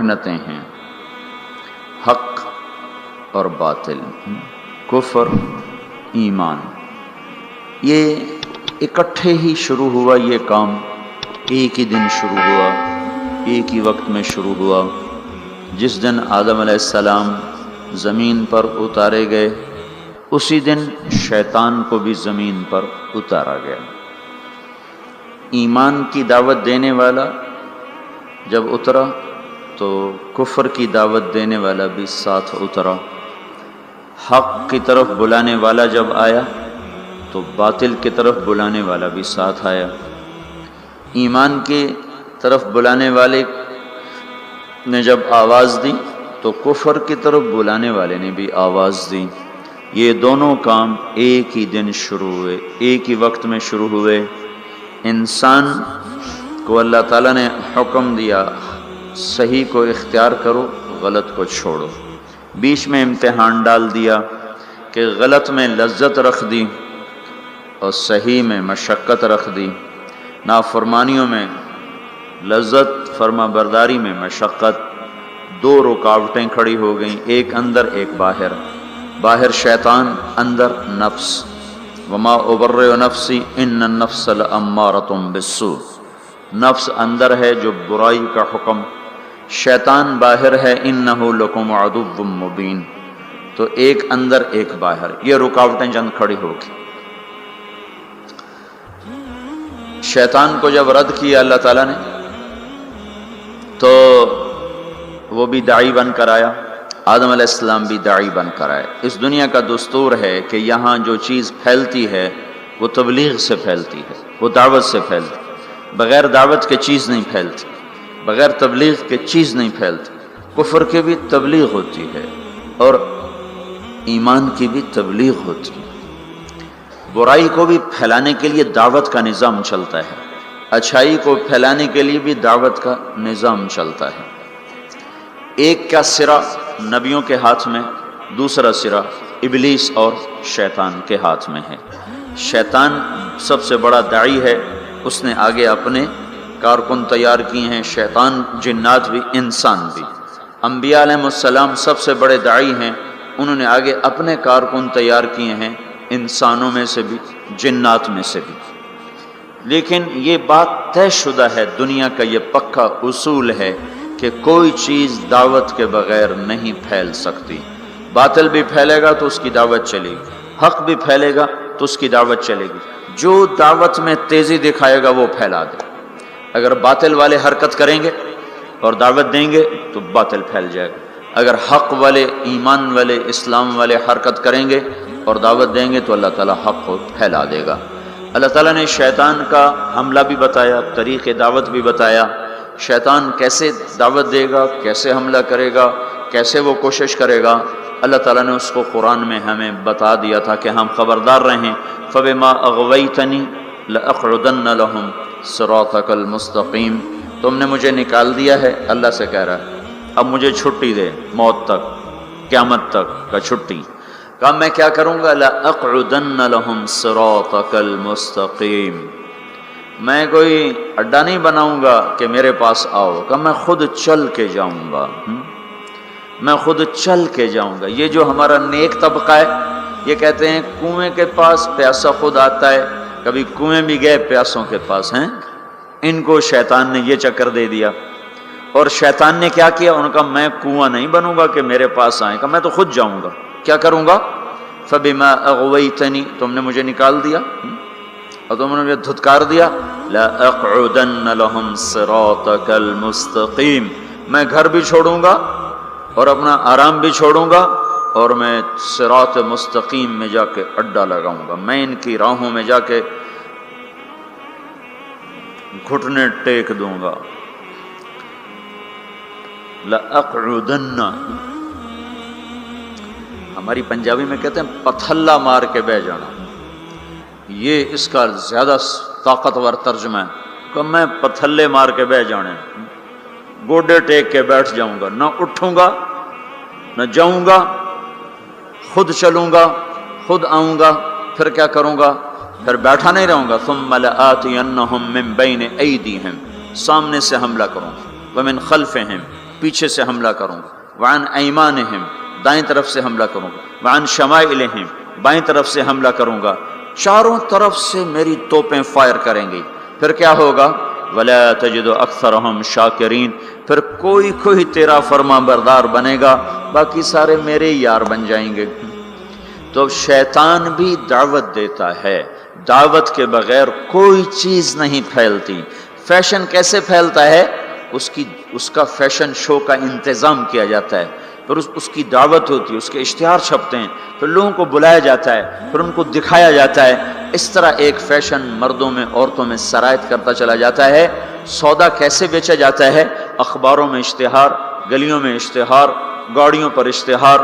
محنتیں ہیں، حق اور باطل، کفر ایمان، یہ اکٹھے ہی شروع ہوا۔ یہ کام ایک ہی دن شروع ہوا، ایک ہی وقت میں شروع ہوا۔ جس دن آدم علیہ السلام زمین پر اتارے گئے، اسی دن شیطان کو بھی زمین پر اتارا گیا۔ ایمان کی دعوت دینے والا جب اترا تو کفر کی دعوت دینے والا بھی ساتھ اترا۔ حق کی طرف بلانے والا جب آیا تو باطل کی طرف بلانے والا بھی ساتھ آیا۔ ایمان کی طرف بلانے والے نے جب آواز دی تو کفر کی طرف بلانے والے نے بھی آواز دی۔ یہ دونوں کام ایک ہی دن شروع ہوئے، ایک ہی وقت میں شروع ہوئے۔ انسان کو اللہ تعالیٰ نے حکم دیا صحیح کو اختیار کرو، غلط کو چھوڑو۔ بیچ میں امتحان ڈال دیا کہ غلط میں لذت رکھ دی اور صحیح میں مشقت رکھ دی۔ نافرمانیوں میں لذت، فرما برداری میں مشقت۔ دو رکاوٹیں کھڑی ہو گئیں، ایک اندر ایک باہر۔ باہر شیطان، اندر نفس۔ وما ابرئ نفسی ان النفس لامارۃ بالسوء۔ نفس اندر ہے جو برائی کا حکم، شیطان باہر ہے انہ لکم عدو مبین۔ تو ایک اندر ایک باہر، یہ رکاوٹیں چند کھڑی ہو گئی۔ شیطان کو جب رد کیا اللہ تعالیٰ نے تو وہ بھی داعی بن کر آیا، آدم علیہ السلام بھی داعی بن کر آئے۔ اس دنیا کا دستور ہے کہ یہاں جو چیز پھیلتی ہے وہ تبلیغ سے پھیلتی ہے، وہ دعوت سے پھیلتی ہے۔ بغیر دعوت کے چیز نہیں پھیلتی، بغیر تبلیغ کے چیز نہیں پھیلتی۔ کفر کی بھی تبلیغ ہوتی ہے اور ایمان کی بھی تبلیغ ہوتی ہے۔ برائی کو بھی پھیلانے کے لیے دعوت کا نظام چلتا ہے، اچھائی کو پھیلانے کے لیے بھی دعوت کا نظام چلتا ہے۔ ایک کا سرا نبیوں کے ہاتھ میں، دوسرا سرا ابلیس اور شیطان کے ہاتھ میں ہے۔ شیطان سب سے بڑا داعی ہے، اس نے آگے اپنے کارکن تیار کیے ہیں، شیطان، جنات بھی، انسان بھی۔ انبیاء علیہ السلام سب سے بڑے داعی ہیں، انہوں نے آگے اپنے کارکن تیار کیے ہیں، انسانوں میں سے بھی، جنات میں سے بھی۔ لیکن یہ بات طے شدہ ہے، دنیا کا یہ پکا اصول ہے کہ کوئی چیز دعوت کے بغیر نہیں پھیل سکتی۔ باطل بھی پھیلے گا تو اس کی دعوت چلے گی، حق بھی پھیلے گا تو اس کی دعوت چلے گی۔ جو دعوت میں تیزی دکھائے گا وہ پھیلا دے۔ اگر باطل والے حرکت کریں گے اور دعوت دیں گے تو باطل پھیل جائے گا۔ اگر حق والے، ایمان والے، اسلام والے حرکت کریں گے اور دعوت دیں گے تو اللہ تعالیٰ حق کو پھیلا دے گا۔ اللہ تعالیٰ نے شیطان کا حملہ بھی بتایا، طریق دعوت بھی بتایا، شیطان کیسے دعوت دے گا، کیسے حملہ کرے گا، کیسے وہ کوشش کرے گا۔ اللہ تعالیٰ نے اس کو قرآن میں ہمیں بتا دیا تھا کہ ہم خبردار رہیں۔ فَبِمَا أَغْوَيْتَنِي لَأَقْعُدَنَّ لَهُمْ صِرَاطَكَ الْمُسْتَقِيمَ۔ تم نے مجھے نکال دیا ہے، اللہ سے کہہ رہا ہے، اب مجھے چھٹی دے، موت تک، قیامت تک کا چھٹی۔ کہا میں کیا کروں گا؟ لَأَقْعُدَنَّ لَهُمْ صِرَاطَكَ الْمُسْتَقِيمَ۔ میں کوئی اڈا نہیں بناؤں گا کہ میرے پاس آؤ، کہ میں خود چل کے جاؤں گا، میں خود چل کے جاؤں گا۔ یہ جو ہمارا نیک طبقہ ہے، یہ کہتے ہیں کنویں کے پاس پیاسا خود آتا ہے، کبھی کنویں بھی گئے پیاسوں کے پاس ہیں۔ ان کو شیطان نے یہ چکر دے دیا، اور شیطان نے کیا کیا؟ ان کا میں کنواں نہیں بنوں گا کہ میرے پاس آئیں، کہ میں تو خود جاؤں گا۔ کیا کروں گا؟ فَبِمَا أَغْوَيْتَنِي، تم نے مجھے نکال دیا اور تم نے مجھے دھتکار دیا، لَأَقْعُدَنَّ لَهُمْ صِرَاطَكَ الْمُسْتَقِيمَ۔ میں گھر بھی چھوڑوں گا اور اپنا آرام بھی چھوڑوں گا، اور میں صراط مستقیم میں جا کے اڈا لگاؤں گا، میں ان کی راہوں میں جا کے گھٹنے ٹیک دوں گا۔ لَأَقْعُدَنَّ، ہماری پنجابی میں کہتے ہیں پتھلا مار کے بہ جانا، یہ اس کا زیادہ طاقتور ترجمہ ہے کہ میں پتھلے مار کے بہ جانے، گوڈے ٹیک کے بیٹھ جاؤں گا، نہ اٹھوں گا نہ جاؤں گا، خود چلوں گا، خود آؤں گا۔ پھر کیا کروں گا؟ پھر بیٹھا نہیں رہوں گا۔ ثم لآتینہم من بین ایدیہم، سامنے سے حملہ کروں گا، ومن خلفہم، پیچھے سے حملہ کروں گا، وعن ایمانہم دائیں طرف سے حملہ کروں گا، وعن شمائلہم بائیں طرف سے حملہ کروں گا، چاروں طرف سے میری توپیں فائر کریں گی۔ پھر کیا ہوگا؟ وَلَا تَجِدُ أَكْثَرَهُمْ شَاكِرِينَ، پھر کوئی تیرا فرما بردار بنے گا، باقی سارے میرے یار بن جائیں گے۔ تو شیطان بھی دعوت دیتا ہے، دعوت کے بغیر کوئی چیز نہیں پھیلتی۔ فیشن کیسے پھیلتا ہے؟ اس کا فیشن شو کا انتظام کیا جاتا ہے، پھر اس کی دعوت ہوتی ہے، اس کے اشتہار چھپتے ہیں، پھر لوگوں کو بلایا جاتا ہے، پھر ان کو دکھایا جاتا ہے۔ اس طرح ایک فیشن مردوں میں عورتوں میں سرایت کرتا چلا جاتا ہے۔ سودا کیسے بیچا جاتا ہے؟ اخباروں میں اشتہار، گلیوں میں اشتہار، گاڑیوں پر اشتہار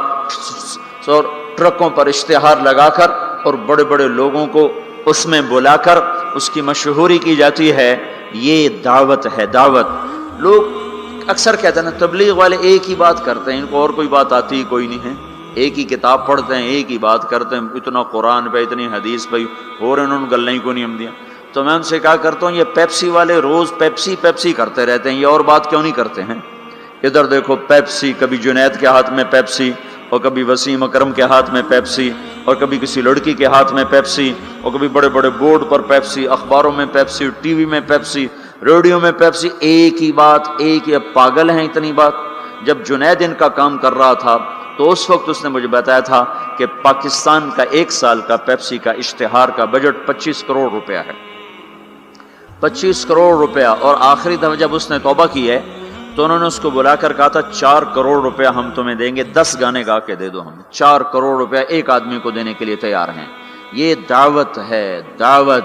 اور ٹرکوں پر اشتہار لگا کر، اور بڑے بڑے لوگوں کو اس میں بلا کر اس کی مشہوری کی جاتی ہے۔ یہ دعوت ہے، دعوت۔ لوگ اکثر کہتے ہیں نا تبلیغ والے ایک ہی بات کرتے ہیں، ان کو اور کوئی بات آتی کوئی نہیں ہے، ایک ہی کتاب پڑھتے ہیں، ایک ہی بات کرتے ہیں، اتنا قرآن پہ اتنی حدیث پہ، اور انہوں نے گلیں کو نہیں ہم دیا۔ تو میں ان سے کہا کرتا ہوں یہ پیپسی والے روز پیپسی کرتے رہتے ہیں، یہ اور بات کیوں نہیں کرتے ہیں؟ ادھر دیکھو پیپسی، کبھی جنید کے ہاتھ میں پیپسی، اور کبھی وسیم اکرم کے ہاتھ میں پیپسی، اور کبھی کسی لڑکی کے ہاتھ میں پیپسی، اور کبھی بڑے بڑے بورڈ پر پیپسی، اخباروں میں پیپسی، ٹی وی میں پیپسی، ریڈیو میں پیپسی، ایک ہی بات، ایک ہی۔ پاگل ہیں اتنی بات۔ جب جنید ان کا کام کر رہا تھا تو اس وقت اس نے مجھے بتایا تھا کہ پاکستان کا ایک سال کا پیپسی کا اشتہار کا بجٹ 25 کروڑ روپیہ ہے، 25 کروڑ روپیہ۔ اور آخری دفعہ جب اس نے توبہ کی ہے تو انہوں نے اس کو بلا کر کہا تھا 4 کروڑ روپیہ ہم تمہیں دیں گے، 10 گانے گا کے دے دو، ہم 4 کروڑ روپیہ ایک آدمی کو دینے کے لیے تیار ہیں۔ یہ دعوت ہے، دعوت۔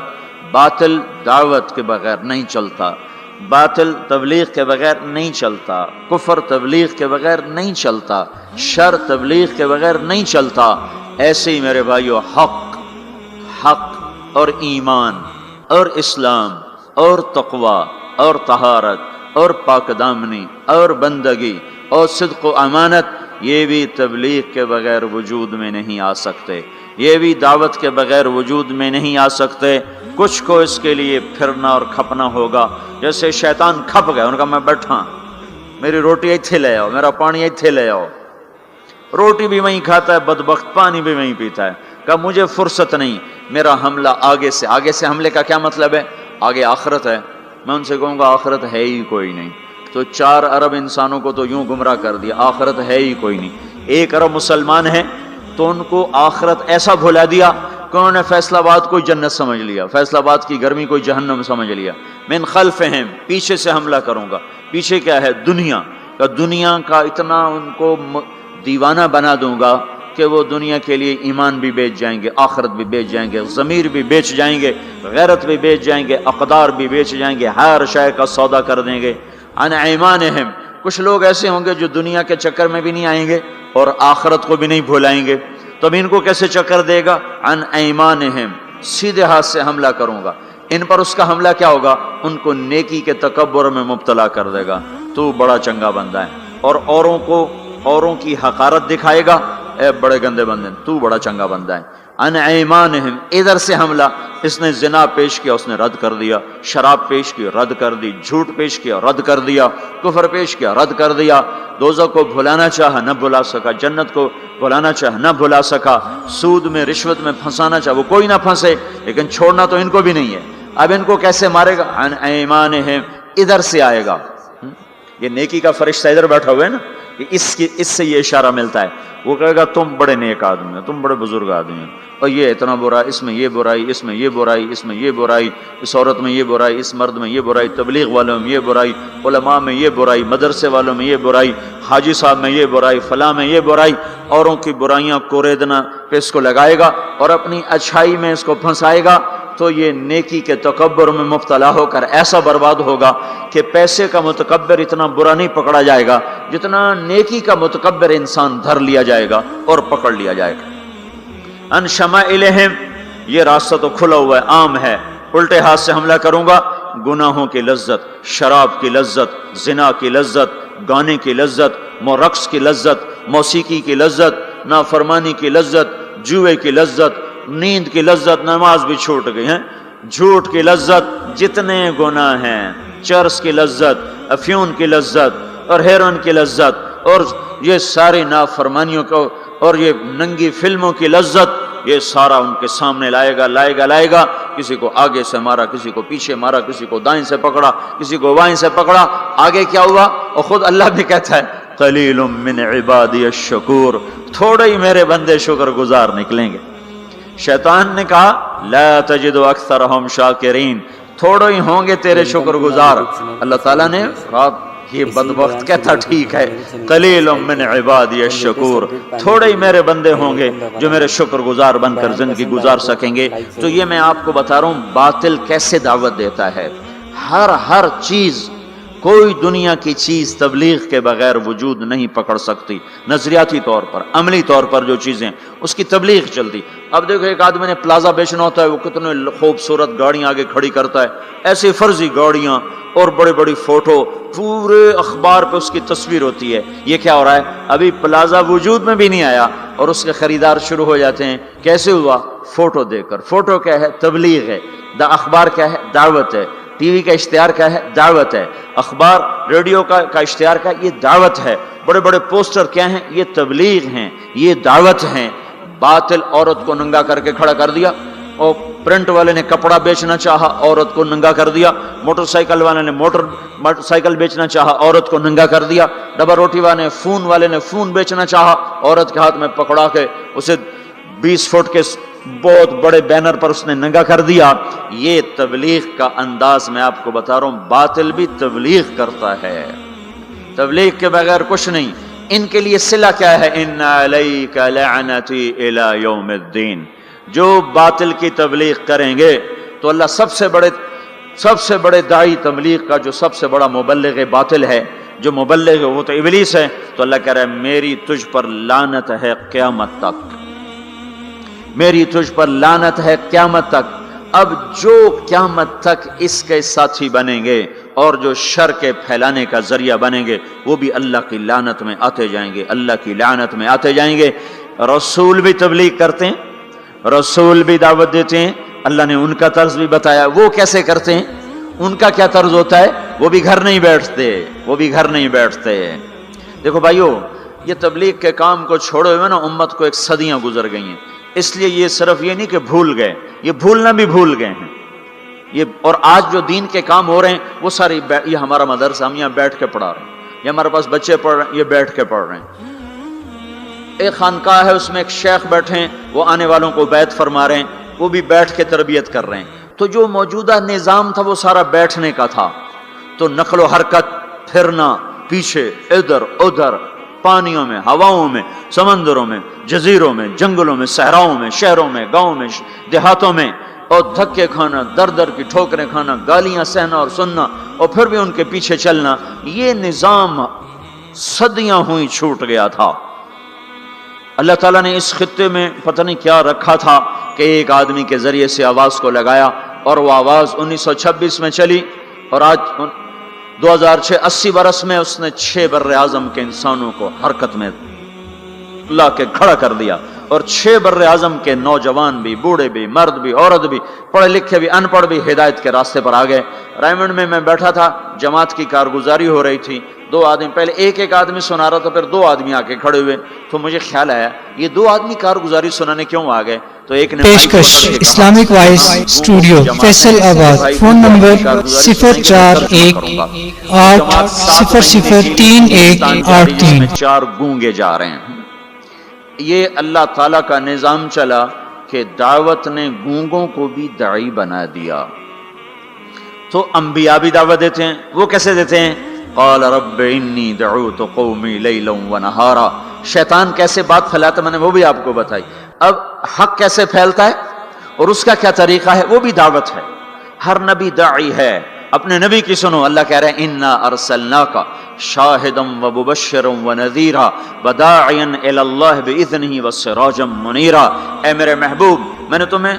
باطل دعوت کے بغیر نہیں چلتا، باطل تبلیغ کے بغیر نہیں چلتا، کفر تبلیغ کے بغیر نہیں چلتا، شر تبلیغ کے بغیر نہیں چلتا۔ ایسے ہی میرے بھائیو حق اور ایمان اور اسلام اور تقوی اور طہارت اور پاک دامنی اور بندگی اور صدق و امانت، یہ بھی تبلیغ کے بغیر وجود میں نہیں آ سکتے، یہ بھی دعوت کے بغیر وجود میں نہیں آ سکتے۔ کچھ کو اس کے لیے پھرنا اور کھپنا ہوگا۔ جیسے شیطان کھپ گئے، ان کا میں بیٹھا، میری روٹی ایتھے لے آؤ، میرا پانی ایتھے لے آؤ۔ روٹی بھی وہیں کھاتا ہے بدبخت، پانی بھی وہیں پیتا ہے۔ کہ مجھے فرصت نہیں، میرا حملہ آگے سے۔ آگے سے حملے کا کیا مطلب ہے؟ آگے آخرت ہے۔ میں ان سے کہوں گا آخرت ہے ہی کوئی نہیں، تو 4 ارب انسانوں کو تو یوں گمراہ کر دیا، آخرت ہے ہی کوئی نہیں۔ 1 ارب مسلمان ہیں تو ان کو آخرت ایسا بھلا دیا کہ انہوں نے فیصل آباد کو جنت سمجھ لیا، فیصل آباد کی گرمی کو جہنم سمجھ لیا۔ من خلفہم، پیچھے سے حملہ کروں گا۔ پیچھے کیا ہے؟ دنیا کا اتنا ان کو دیوانہ بنا دوں گا کہ وہ دنیا کے لیے ایمان بھی بیچ جائیں گے، آخرت بھی بیچ جائیں گے، ضمیر بھی بیچ جائیں گے، غیرت بھی بیچ جائیں گے، اقدار بھی بیچ جائیں گے، ہر شے کا سودا کر دیں گے۔ عن ایمانہم، کچھ لوگ ایسے ہوں گے جو دنیا کے چکر میں بھی نہیں آئیں گے اور آخرت کو بھی نہیں بھولائیں گے، تو اب ان کو کیسے چکر دے گا؟ عن ایمانہم، سیدھے ہاتھ سے حملہ کروں گا ان پر۔ اس کا حملہ کیا ہوگا؟ ان کو نیکی کے تکبر میں مبتلا کر دے گا، تو بڑا چنگا بندہ ہے، اور اوروں کی حقارت دکھائے گا، اے بڑے گندے بندے، تو بڑا چنگا بندہ ہے۔ عن ایمانہم، ادھر سے حملہ، اس نے زنا پیش کیا، اس نے رد کر دیا، شراب پیش کی، رد کر دی، جھوٹ پیش کیا، رد کر دیا، کفر پیش کیا، رد کر دیا، دوزخ کو بھلانا چاہا نہ بھلا سکا، جنت کو بھلانا چاہا نہ بھلا سکا، سود میں رشوت میں پھنسانا چاہا وہ کوئی نہ پھنسے، لیکن چھوڑنا تو ان کو بھی نہیں ہے۔ اب ان کو کیسے مارے گا؟ عن ایمانہم، ادھر سے آئے گا۔ یہ نیکی کا فرشتہ ادھر بیٹھا ہوا ہے نا، اس سے یہ اشارہ ملتا ہے، وہ کہے گا تم بڑے نیک آدمی ہو، تم بڑے بزرگ آدمی ہو، اور یہ اتنا برا، اس میں یہ برائی، اس میں یہ برائی، اس میں یہ برائی، اس عورت میں یہ برائی، اس مرد میں یہ برائی، تبلیغ والوں میں یہ برائی، علماء میں یہ برائی، مدرسے والوں میں یہ برائی، حاجی صاحب میں یہ برائی، فلاں میں یہ برائی۔ اوروں کی برائیاں کوریدنا پہ اس کو لگائے گا اور اپنی اچھائی میں اس کو پھنسائے گا، تو یہ نیکی کے تکبر میں مبتلا ہو کر ایسا برباد ہوگا کہ پیسے کا متکبر اتنا برا نہیں پکڑا جائے گا جتنا نیکی کا متکبر انسان دھر لیا جائے گا اور پکڑ لیا جائے گا۔ ان شمائلہم، یہ راستہ تو کھلا ہوا ہے، عام ہے۔ الٹے ہاتھ سے حملہ کروں گا، گناہوں کی لذت، شراب کی لذت، زنا کی لذت، گانے کی لذت، رقص کی لذت، موسیقی کی لذت، نافرمانی کی لذت، جوئے کی لذت، نیند کی لذت، نماز بھی چھوٹ گئی ہیں، جھوٹ کی لذت، جتنے گناہ ہیں، چرس کی لذت، افیون کی لذت، اور ہیروئن کی لذت اور یہ ساری نافرمانیوں کو اور یہ ننگی فلموں کی لذت، یہ سارا ان کے سامنے لائے گا. کسی کو آگے سے مارا، کسی کو پیچھے مارا، کسی کو دائیں سے پکڑا، کسی کو بائیں سے پکڑا. آگے کیا ہوا؟ اور خود اللہ بھی کہتا ہے قلیل من عبادی الشکور، تھوڑے ہی میرے بندے شکر گزار نکلیں گے. شیطان نے کہا لا تجد اکثرهم شاکرین، تھوڑے ہی ہوں گے تیرے شکر گزار. اللہ تعالیٰ نے یہ بدبخت کہتا ٹھیک ہے قلیل من عبادی الشکور، تھوڑے ہی میرے بندے ہوں گے جو میرے شکر گزار بن کر زندگی گزار سکیں گے. تو یہ میں آپ کو بتا رہا ہوں باطل کیسے دعوت دیتا ہے. ہر چیز، کوئی دنیا کی چیز تبلیغ کے بغیر وجود نہیں پکڑ سکتی. نظریاتی طور پر، عملی طور پر جو چیزیں اس کی تبلیغ چلتی. اب دیکھو ایک آدمی نے پلازا بیچنا ہوتا ہے، وہ کتنے خوبصورت گاڑیاں آگے کھڑی کرتا ہے، ایسی فرضی گاڑیاں اور بڑی بڑی فوٹو، پورے اخبار پہ اس کی تصویر ہوتی ہے. یہ کیا ہو رہا ہے؟ ابھی پلازا وجود میں بھی نہیں آیا اور اس کے خریدار شروع ہو جاتے ہیں. کیسے ہوا؟ فوٹو دے کر. فوٹو کیا ہے؟ تبلیغ ہے. اخبار کیا ہے؟ دعوت ہے. ٹی وی کا اشتہار کیا ہے؟ دعوت ہے. اخبار ریڈیو کا اشتہار کا یہ دعوت ہے. بڑے بڑے پوسٹر کیا ہیں؟ یہ تبلیغ ہیں، یہ دعوت ہیں. باطل عورت کو ننگا کر کے کھڑا کر دیا، اور پرنٹ والے نے کپڑا بیچنا چاہا، عورت کو ننگا کر دیا. موٹر سائیکل والے نے موٹر سائیکل بیچنا چاہا، عورت کو ننگا کر دیا. ڈبا روٹی والے نے فون بیچنا چاہا، عورت کے ہاتھ میں پکڑا کے اسے 20 فٹ کے بہت بڑے بینر پر اس نے ننگا کر دیا. یہ تبلیغ کا انداز میں آپ کو بتا رہا ہوں. باطل بھی تبلیغ کرتا ہے، تبلیغ کے بغیر کچھ نہیں. ان کے لیے صلہ کیا ہے؟ ان علیک لعنتی الی یوم الدین. جو باطل کی تبلیغ کریں گے تو اللہ سب سے بڑے داعی تبلیغ کا، جو سب سے بڑا مبلغ باطل ہے، جو مبلغ ہے وہ تو ابلیس ہے. تو اللہ کہہ رہا ہے میری تجھ پر لعنت ہے قیامت تک، میری تجھ پر لعنت ہے قیامت تک. اب جو قیامت تک اس کے ساتھی بنیں گے اور جو شر کے پھیلانے کا ذریعہ بنیں گے، وہ بھی اللہ کی لعنت میں آتے جائیں گے، اللہ کی لعنت میں آتے جائیں گے. رسول بھی تبلیغ کرتے ہیں، رسول بھی دعوت دیتے ہیں. اللہ نے ان کا طرز بھی بتایا. وہ کیسے کرتے ہیں؟ ان کا کیا طرز ہوتا ہے؟ وہ بھی گھر نہیں بیٹھتے. دیکھو بھائیو، یہ تبلیغ کے کام کو چھوڑے ہوئے نا امت کو ایک صدیاں گزر گئی ہیں. اس لیے یہ صرف یہ نہیں کہ بھول گئے، یہ بھولنا بھی بھول گئے ہیں. یہ اور آج جو دین کے کام ہو رہے ہیں وہ ساری یہ ہمارا مدرسہ، ہم یہاں بیٹھ کے پڑھا رہے ہیں، یہ ہمارے پاس بچے پڑھ رہے ہیں، یہ بیٹھ کے پڑھ رہے ہیں. ایک خانقاہ ہے، اس میں ایک شیخ بیٹھے ہیں، وہ آنے والوں کو بیعت فرما رہے ہیں، وہ بھی بیٹھ کے تربیت کر رہے ہیں. تو جو موجودہ نظام تھا وہ سارا بیٹھنے کا تھا. تو نقل و حرکت، پھرنا پیچھے ادھر ادھر، پانیوں میں، ہواؤں میں، سمندروں میں، جزیروں میں، جنگلوں میں، صحراؤں میں، شہروں میں، گاؤں میں، دیہاتوں میں، اور دھکے کھانا، در کی ٹھوکریں کھانا، گالیاں سہنا اور سننا، اور پھر بھی ان کے پیچھے چلنا. یہ نظام صدیاں ہوئی چھوٹ گیا تھا. اللہ تعالیٰ نے اس خطے میں پتہ نہیں کیا رکھا تھا کہ ایک آدمی کے ذریعے سے آواز کو لگایا، اور وہ آواز 1926 میں چلی، اور آج 2006 80 برس میں اس نے 6 بر اعظم کے انسانوں کو حرکت میں لا کے کھڑا کر دیا. اور 6 بر اعظم کے نوجوان بھی، بوڑھے بھی، مرد بھی، عورت بھی، پڑھے لکھے بھی، ان پڑھ بھی ہدایت کے راستے پر آ گئے. رائمنڈ میں بیٹھا تھا، جماعت کی کارگزاری ہو رہی تھی. 2 آدمی، پہلے ایک آدمی سنا رہا تھا، پھر 2 آدمی آ کے کھڑے ہوئے. تو مجھے خیال آیا یہ 2 آدمی کارگزاری سنانے کیوں آ گئے؟ تو ایک نے پیشکش اسلامک وائس اسٹوڈیو فیصل آباد، فون نمبر 0418003183. 4 گونگے جا رہے ہیں. یہ اللہ تعالیٰ کا نظام چلا کہ دعوت نے گونگوں کو بھی داعی بنا دیا. تو انبیاء بھی دعوت دیتے ہیں. وہ کیسے دیتے ہیں؟ قال رب انی دعوت قومی لیلا ونہارا. شیطان کیسے بات پھیلاتا میں نے وہ بھی آپ کو بتائی. اب حق کیسے پھیلتا ہے اور اس کا کیا طریقہ ہے، وہ بھی دعوت ہے. ہر نبی داعی ہے. اپنے نبی کی سنو، اللہ کہہ رہے ہیں انا ارسلناک شاہدا ومبشرا ونذیرا وداعیا الی اللہ باذنہ وسراجا منیرا. اے میرے محبوب، میں نے تمہیں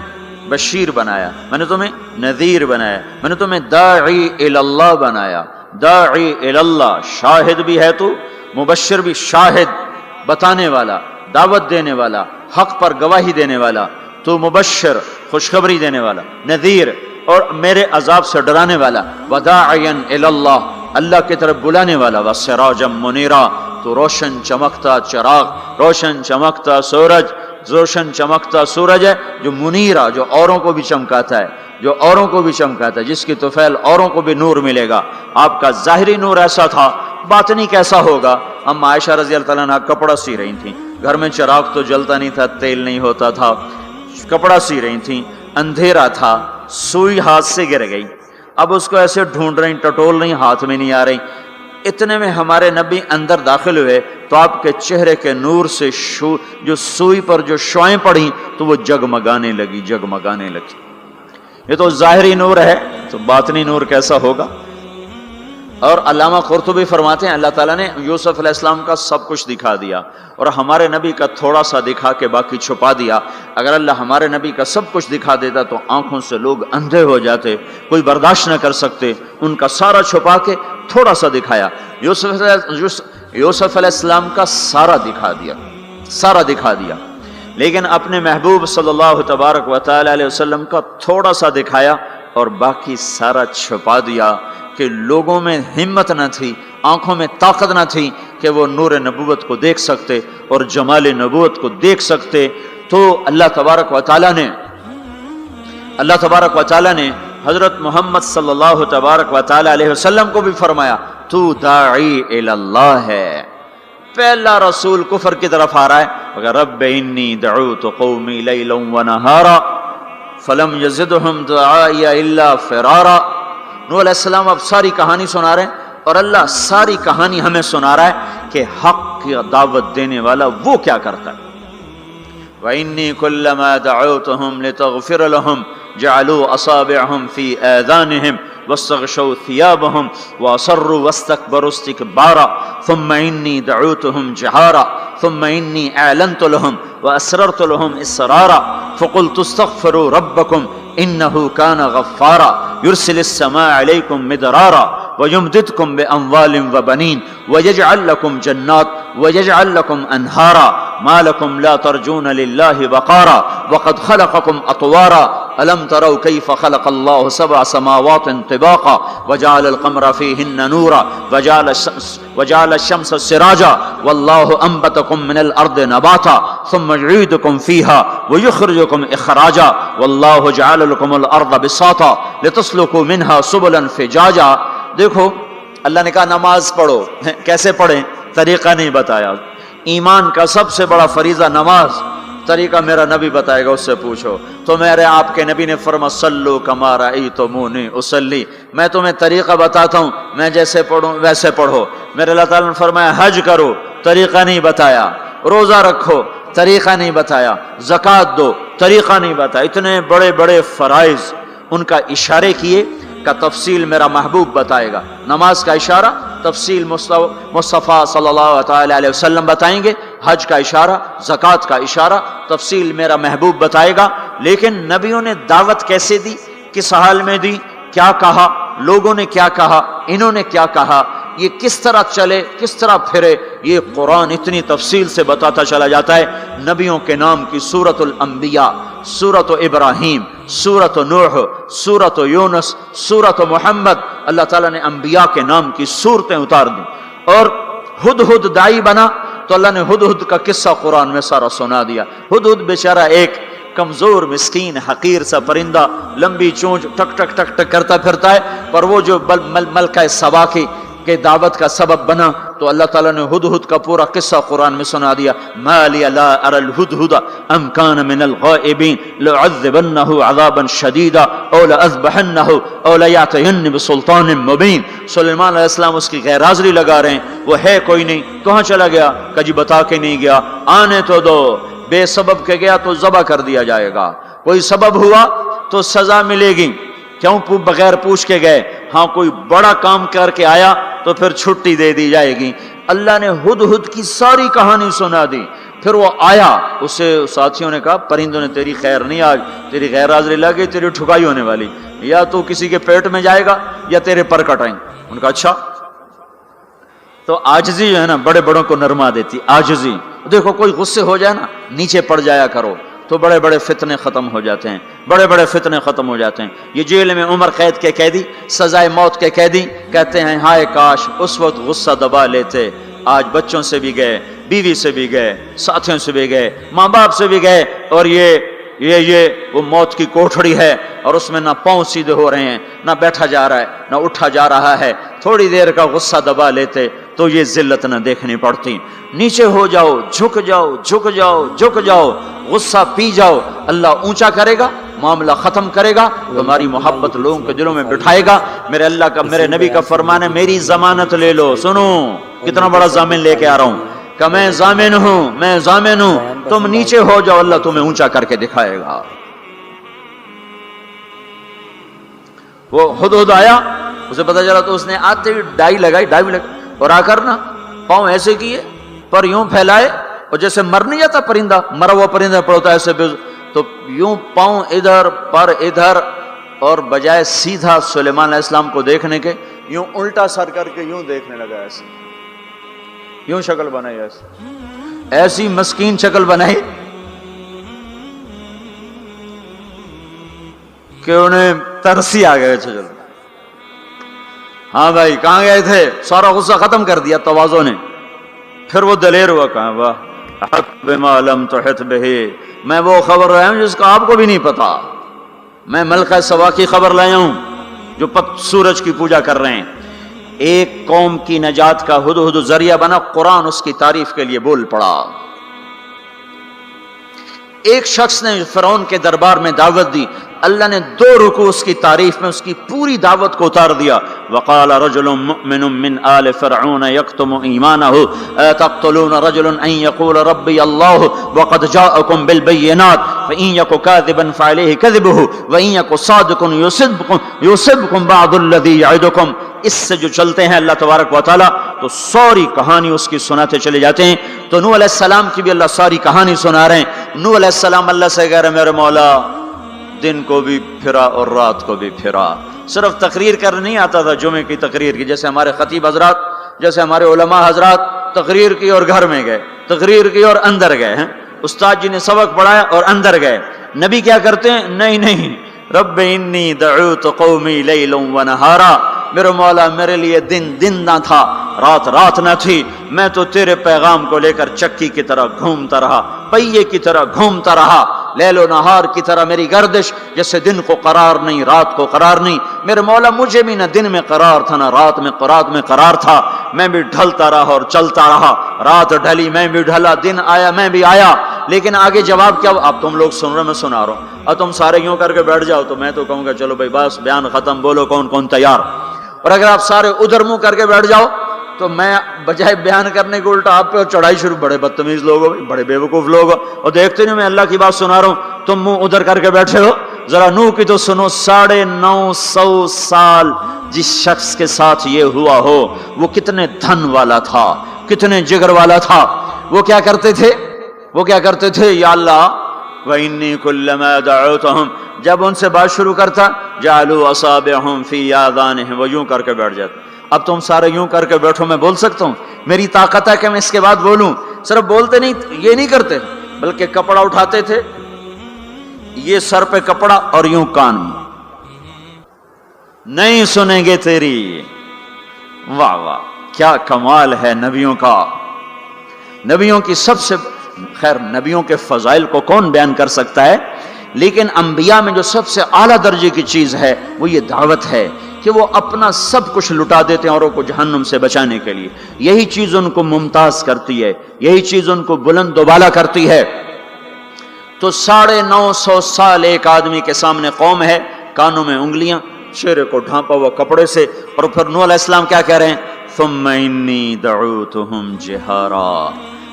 بشیر بنایا، میں نے تمہیں نذیر بنایا، میں نے تمہیں داعی الی اللہ بنایا. داعی الی اللہ، شاہد بھی ہے تو، مبشر بھی، شاہد بتانے والا، دعوت دینے والا، حق پر گواہی دینے والا. تو مبشر، خوشخبری دینے والا، نذیر اور میرے عذاب سے ڈرانے والا. وداعیا الی اللہ، اللہ کی طرف بلانے والا، وَسِرَاجًا مُنِيرًا، تو روشن چمکتا چراغ، روشن چمکتا سورج، روشن چمکتا سورج ہے جو منیرہ، جو اوروں کو بھی چمکاتا ہے، جو اوروں کو بھی چمکاتا ہے، جس کی طفیل اوروں کو بھی نور ملے گا۔ آپ کا ظاہری نور ایسا تھا، باطنی کیسا ہوگا؟ ہم عائشہ رضی اللہ تعالیٰ عنہ کپڑا سی رہی تھیں، گھر میں چراغ تو جلتا نہیں تھا، تیل نہیں ہوتا تھا، کپڑا سی رہی تھیں، اندھیرا تھا، سوئی ہاتھ سے گر گئی، اب اس کو ایسے ڈھونڈ رہی، ٹٹول رہی، ہاتھ میں نہیں آ رہی۔ اتنے میں ہمارے نبی اندر داخل ہوئے تو آپ کے چہرے کے نور سے جو سوئی پر جو شعائیں پڑیں تو وہ جگمگانے لگی، جگمگانے لگی۔ یہ تو ظاہری نور ہے، تو باطنی نور کیسا ہوگا؟ اور علامہ قرطبی فرماتے ہیں اللہ تعالیٰ نے یوسف علیہ السلام کا سب کچھ دکھا دیا اور ہمارے نبی کا تھوڑا سا دکھا کے باقی چھپا دیا۔ اگر اللہ ہمارے نبی کا سب کچھ دکھا دیتا تو آنکھوں سے لوگ اندھے ہو جاتے، کوئی برداشت نہ کر سکتے۔ ان کا سارا چھپا کے تھوڑا سا دکھایا۔ یوسف علیہ السلام کا سارا دکھا دیا، سارا دکھا دیا، لیکن اپنے محبوب صلی اللہ تبارک و تعالی علیہ وسلم کا تھوڑا سا دکھایا اور باقی سارا چھپا دیا کہ لوگوں میں ہمت نہ تھی، آنکھوں میں طاقت نہ تھی کہ وہ نور نبوت کو دیکھ سکتے اور جمال نبوت کو دیکھ سکتے۔ تو اللہ تبارک و تعالی نے حضرت محمد صلی اللہ تبارک و تعالی علیہ وسلم کو بھی فرمایا تو داعی الی اللہ ہے۔ پہلا رسول کفر کی طرف آ رہا ہے، اگر رب انی دعوت قومی لیلا ونہارا فلم یزدہم دعائی الا فرارا۔ نوح علیہ السلام اب ساری کہانی سنا رہے ہیں اور اللہ ساری کہانی ہمیں سنا رہا ہے کہ حق کی دعوت دینے والا وہ کیا کرتا ہے۔ وَإِنِّي كُلَّمَا دَعَوْتُهُمْ لِتَغْفِرَ لَهُمْ جَعَلُوا أَصَابِعَهُمْ فِي آذَانِهِمْ وَاسْتَغْشَوْا ثِيَابَهُمْ وَأَصَرُّوا وَاسْتَكْبَرُوا اسْتِكْبَارًا ثُمَّ إِنِّي دَعَوْتُهُمْ جِهَارًا ثُمَّ إِنِّي أَعْلَنْتُ لَهُمْ وَأَسْرَرْتُ لَهُمْ إِسْرَارًا فَقُلْتُ اسْتَغْفِرُوا رَبَّكُمْ إِنَّهُ كَانَ غَفَّارًا يُرْسِلِ السَّمَاءَ عَلَيْكُمْ مِدْرَارًا وَيُمْدِدْكُمْ بِأَمْوَالٍ وَبَنِينَ وَيَجْعَلْ لَكُمْ جَنَّاتٍ وَيَجْعَلْ لَكُمْ أَنْهَارًا مَا لَكُمْ لَا تَرْجُونَ لِلَّهِ وَقَارًا وَقَدْ خَلَقَكُمْ أَطْوَارًا أَلَمْ تَرَوْا كَيْفَ خَلَقَ اللَّهُ سَبْعَ سَمَاوَاتٍ طِبَاقًا وَجَعَلَ الْقَمَرَ فِيهِنَّ نُورًا وَجَعَلَ الشَّمْسَ سِرَاجًا وَاللَّهُ أَنبَتَكُم مِّنَ الْأَرْضِ نَبَاتًا ثُمَّ يُعِيدُكُم فِيهَا وَيُخْرِجُكُم إِخْرَاجًا وَاللَّهُ جَعَلَ لَكُمُ الْأَرْضَ بِسَاطًا لِتَسْلُكُوا مِنْهَا سُبُلًا فِجَاجًا۔ دیکھو اللہ نے کہا نماز پڑھو، کیسے پڑھیں؟ طریقہ نہیں بتایا۔ ایمان کا سب سے بڑا فریضہ نماز، طریقہ میرا نبی بتائے گا، اس سے پوچھو۔ تو میرے آپ کے نبی نے فرمایا صلو کما رأیتمونی اصلی، میں تمہیں طریقہ بتاتا ہوں، میں جیسے پڑھوں ویسے پڑھو۔ میرے اللہ تعالیٰ نے فرمایا حج کرو، طریقہ نہیں بتایا، روزہ رکھو، طریقہ نہیں بتایا، زکوٰۃ دو، طریقہ نہیں بتایا۔ اتنے بڑے بڑے فرائض ان کا اشارے کیے کا تفصیل میرا محبوب بتائے گا۔ نماز کا اشارہ تفصیل مصطفیٰ صلی اللہ علیہ وسلم بتائیں گے، حج کا اشارہ، زکوٰۃ کا اشارہ تفصیل میرا محبوب بتائے گا۔ لیکن نبیوں نے دعوت کیسے دی، کس حال میں دی، کیا کہا، لوگوں نے کیا کہا، انہوں نے کیا کہا، یہ کس طرح چلے، کس طرح پھرے، یہ قرآن اتنی تفصیل سے بتاتا چلا جاتا ہے۔ نبیوں کے نام کی سورۃ الانبیاء، سورۃ ابراہیم، سورۃ نوح، سورۃ یونس، سورۃ محمد، اللہ تعالیٰ نے انبیاء کے نام کی سورتیں اتار دیں۔ اور ہدہد دائی بنا تو اللہ نے ہدہد کا قصہ قرآن میں سارا سنا دیا۔ ہدہد بیچارہ ایک کمزور مسکین حقیر سا پرندہ، لمبی چونچ، ٹک ٹک ٹک ٹک کرتا پھرتا ہے، پر وہ جو ملکہ سبا کے دعوت کا سبب بنا تو اللہ تعالیٰ نے ہدہد کا پورا قصہ قرآن میں سنا دیا۔ ما لی لا اری الہدہد ام کان من الغائبین لأعذبنہ عذابا شدیدا او لأذبحنہ او لیأتینی بسلطان مبین۔ سلیمان علیہ السلام اس کی غیر حاضری لگا رہے ہیں، وہ ہے کوئی نہیں، کہاں چلا گیا؟ کہ جی بتا کے نہیں گیا، آنے تو دو، بے سبب کے گیا تو ذبح کر دیا جائے گا، کوئی سبب ہوا تو سزا ملے گی، کیوں بغیر پوچھ کے گئے؟ ہاں کوئی بڑا کام کر کے آیا تو پھر چھٹی دے دی جائے گی۔ اللہ نے ہدہد کی ساری کہانی سنا دی۔ پھر وہ آیا، اسے ساتھیوں نے کہا پرندوں نے تیری خیر نہیں، آج تیری غیر حاضری لگی، تیری ٹھکائی ہونے والی، یا تو کسی کے پیٹ میں جائے گا یا تیرے پر کٹائیں۔ ان کا اچھا۔ تو عاجزی جو ہے نا بڑے بڑوں کو نرما دیتی، عاجزی۔ دیکھو کوئی غصے ہو جائے نا نیچے پڑ جایا کرو، تو بڑے بڑے فتنے ختم ہو جاتے ہیں، بڑے بڑے فتنے ختم ہو جاتے ہیں۔ یہ جیل میں عمر قید کے قیدی، سزائے موت کے قیدی کہتے ہیں ہائے کاش اس وقت غصہ دبا لیتے، آج بچوں سے بھی گئے، بیوی سے بھی گئے، ساتھیوں سے بھی گئے، ماں باپ سے بھی گئے، اور یہ وہ موت کی کوٹھڑی ہے، اور اس میں نہ پاؤں سیدھے ہو رہے ہیں، نہ بیٹھا جا رہا ہے، نہ اٹھا جا رہا ہے۔ تھوڑی دیر کا غصہ دبا لیتے تو یہ ذلت نہ دیکھنی پڑتی۔ نیچے ہو جاؤ، جھک جاؤ، جھک جاؤ، جھک جاؤ، غصہ پی جاؤ، اللہ اونچا کرے گا، معاملہ ختم کرے گا، تمہاری محبت لوگوں کے دلوں میں بٹھائے گا۔ میرے اللہ کا، میرے نبی کا فرمان ہے میری ضمانت لے لو۔ سنو کتنا بڑا ضامن لے کے آ رہا ہوں کہ میں ضامن ہوں، میں ضامن ہوں، تم نیچے ہو جاؤ، اللہ تمہیں اونچا کر کے دکھائے گا۔ وہ ہدہد آیا، اسے پتا چلا تو اس نے آتے ہی ڈائی لگائی اور آ کر نا پاؤں ایسے کیے، پر یوں پھیلائے، اور جیسے مر نہیں جاتا پرندہ، مرا ہوا پرندہ پڑتا ہے ایسے، تو یوں پاؤں ادھر پر ادھر، اور بجائے سیدھا سلیمان علیہ السلام کو دیکھنے کے یوں الٹا سر کر کے یوں دیکھنے لگا، ایسے یوں شکل بنائی، ایسی مسکین شکل بنائی کہ انہیں ترسی آ گئے۔ چلو ہاں بھائی کہاں گئے تھے؟ سارا غصہ ختم کر دیا تواضع نے۔ پھر وہ دلیر ہوا، کہا واہ احط بما لم تحط بہ، میں وہ خبر لایا ہوں جس کا آپ کو بھی نہیں پتا، میں ملکہ سبا کی خبر لایا ہوں جو سورج کی پوجا کر رہے ہیں۔ ایک قوم کی نجات کا ہدہد ذریعہ بنا، قرآن اس کی تعریف کے لیے بول پڑا۔ ایک شخص نے فرعون کے دربار میں دعوت دی، اللہ نے 2 رکوع اس کی تعریف میں اس کی پوری دعوت کو اتار دیا۔ وقال رجل مؤمن من آل فرعون يكتم ایمانه اتقتلون رجلا ان يقول ربي الله وقد جاءكم بالبينات فان يك كاذبا فعليه كذبه وان يك صادقا يصبكم بعض الذي يعدكم۔ اس سے جو چلتے ہیں اللہ تبارک و تعالی تو ساری کہانی اس کی سناتے چلے جاتے ہیں۔ تو نوح علیہ السلام کی بھی اللہ ساری کہانی سنا رہے ہیں۔ نوح علیہ السلام اللہ سے کہہ رہے میرے مولا دن کو بھی پھرا اور رات کو بھی پھرا، صرف تقریر کرنے نہیں آتا تھا، جمعے کی تقریر کی، جیسے ہمارے خطیب حضرات، جیسے ہمارے علماء حضرات تقریر کی اور گھر میں گئے، تقریر کی اور اندر گئے ہیں، استاد جی نے سبق پڑھایا اور اندر گئے۔ نبی کیا کرتے ہیں؟ نہیں، رب انی دعوت قومی لیلا ونہارا، میرے مولا میرے لیے دن نہ تھا، رات نہ تھی، میں تو تیرے پیغام کو لے کر چکی کی طرح گھومتا رہا، پہیے کی طرح گھومتا رہا، لیل و نہار کی طرح میری گردش، جیسے دن کو قرار نہیں رات کو قرار نہیں۔ میرے مولا مجھے بھی نہ دن میں قرار تھا نہ رات میں قرار تھا، میں بھی ڈھلتا رہا اور چلتا رہا، رات ڈھلی میں بھی ڈھلا، دن آیا میں بھی آیا۔ لیکن آگے جواب کیا؟ اب تم لوگ سن رہے میں سنا رہا ہوں، اب تم سارے یوں کر کے بیٹھ جاؤ تو میں تو کہوں گا چلو بھائی بس بیان ختم، بولو کون تیار۔ اور اگر آپ سارے ادھر منہ کر کے بیٹھ جاؤ تو میں بجائے بیان کرنے کو الٹا آپ پہ چڑھائی شروع، بڑے بدتمیز لوگ ہو، بڑے بیوقوف لوگ ہو، اور دیکھتے نہیں میں اللہ کی بات سنا رہا ہوں، تم منہ ادھر کر کے بیٹھے ہو۔ ذرا نوح کی تو سنو، 950 سال جس شخص کے ساتھ یہ ہوا ہو وہ کتنے دھن والا تھا، کتنے جگر والا تھا۔ وہ کیا کرتے تھے؟ یا اللہ وَإِنِّي كُلَّمَا دَعَوْتُهُمْ، جب ان سے بات شروع کرتا جَعَلُوا أَصَابِعَهُمْ فِي آذَانِهِمْ، وہ یوں کر کے بیٹھ جاتے۔ اب تم سارے یوں کر کے بیٹھو، میں بول سکتا ہوں، میری طاقت ہے کہ میں اس کے بعد بولوں۔ صرف بولتے نہیں، یہ نہیں کرتے، بلکہ کپڑا اٹھاتے تھے، یہ سر پہ کپڑا اور یوں کان میں، نہیں سنیں گے تیری۔ واہ واہ کیا کمال ہے نبیوں کا، نبیوں کی سب سے خیر، نبیوں کے فضائل کو کون بیان کر سکتا ہے، لیکن انبیاء میں جو سب سے اعلیٰ درجے کی چیز ہے وہ یہ دعوت ہے کہ وہ اپنا سب کچھ لٹا دیتے ہیں اوروں کو جہنم سے بچانے کے لیے۔ یہی چیز ان کو ممتاز کرتی ہے، یہی چیز ان کو بلند و بالا کرتی ہے۔ تو 950 سال ایک آدمی کے سامنے قوم ہے، کانوں میں انگلیاں، چہرے کو ڈھانپا ہوا کپڑے سے، اور پھر نوح علیہ السلام کیا کہہ رہے ہیں؟ ثم انی دعوتہم جہارا،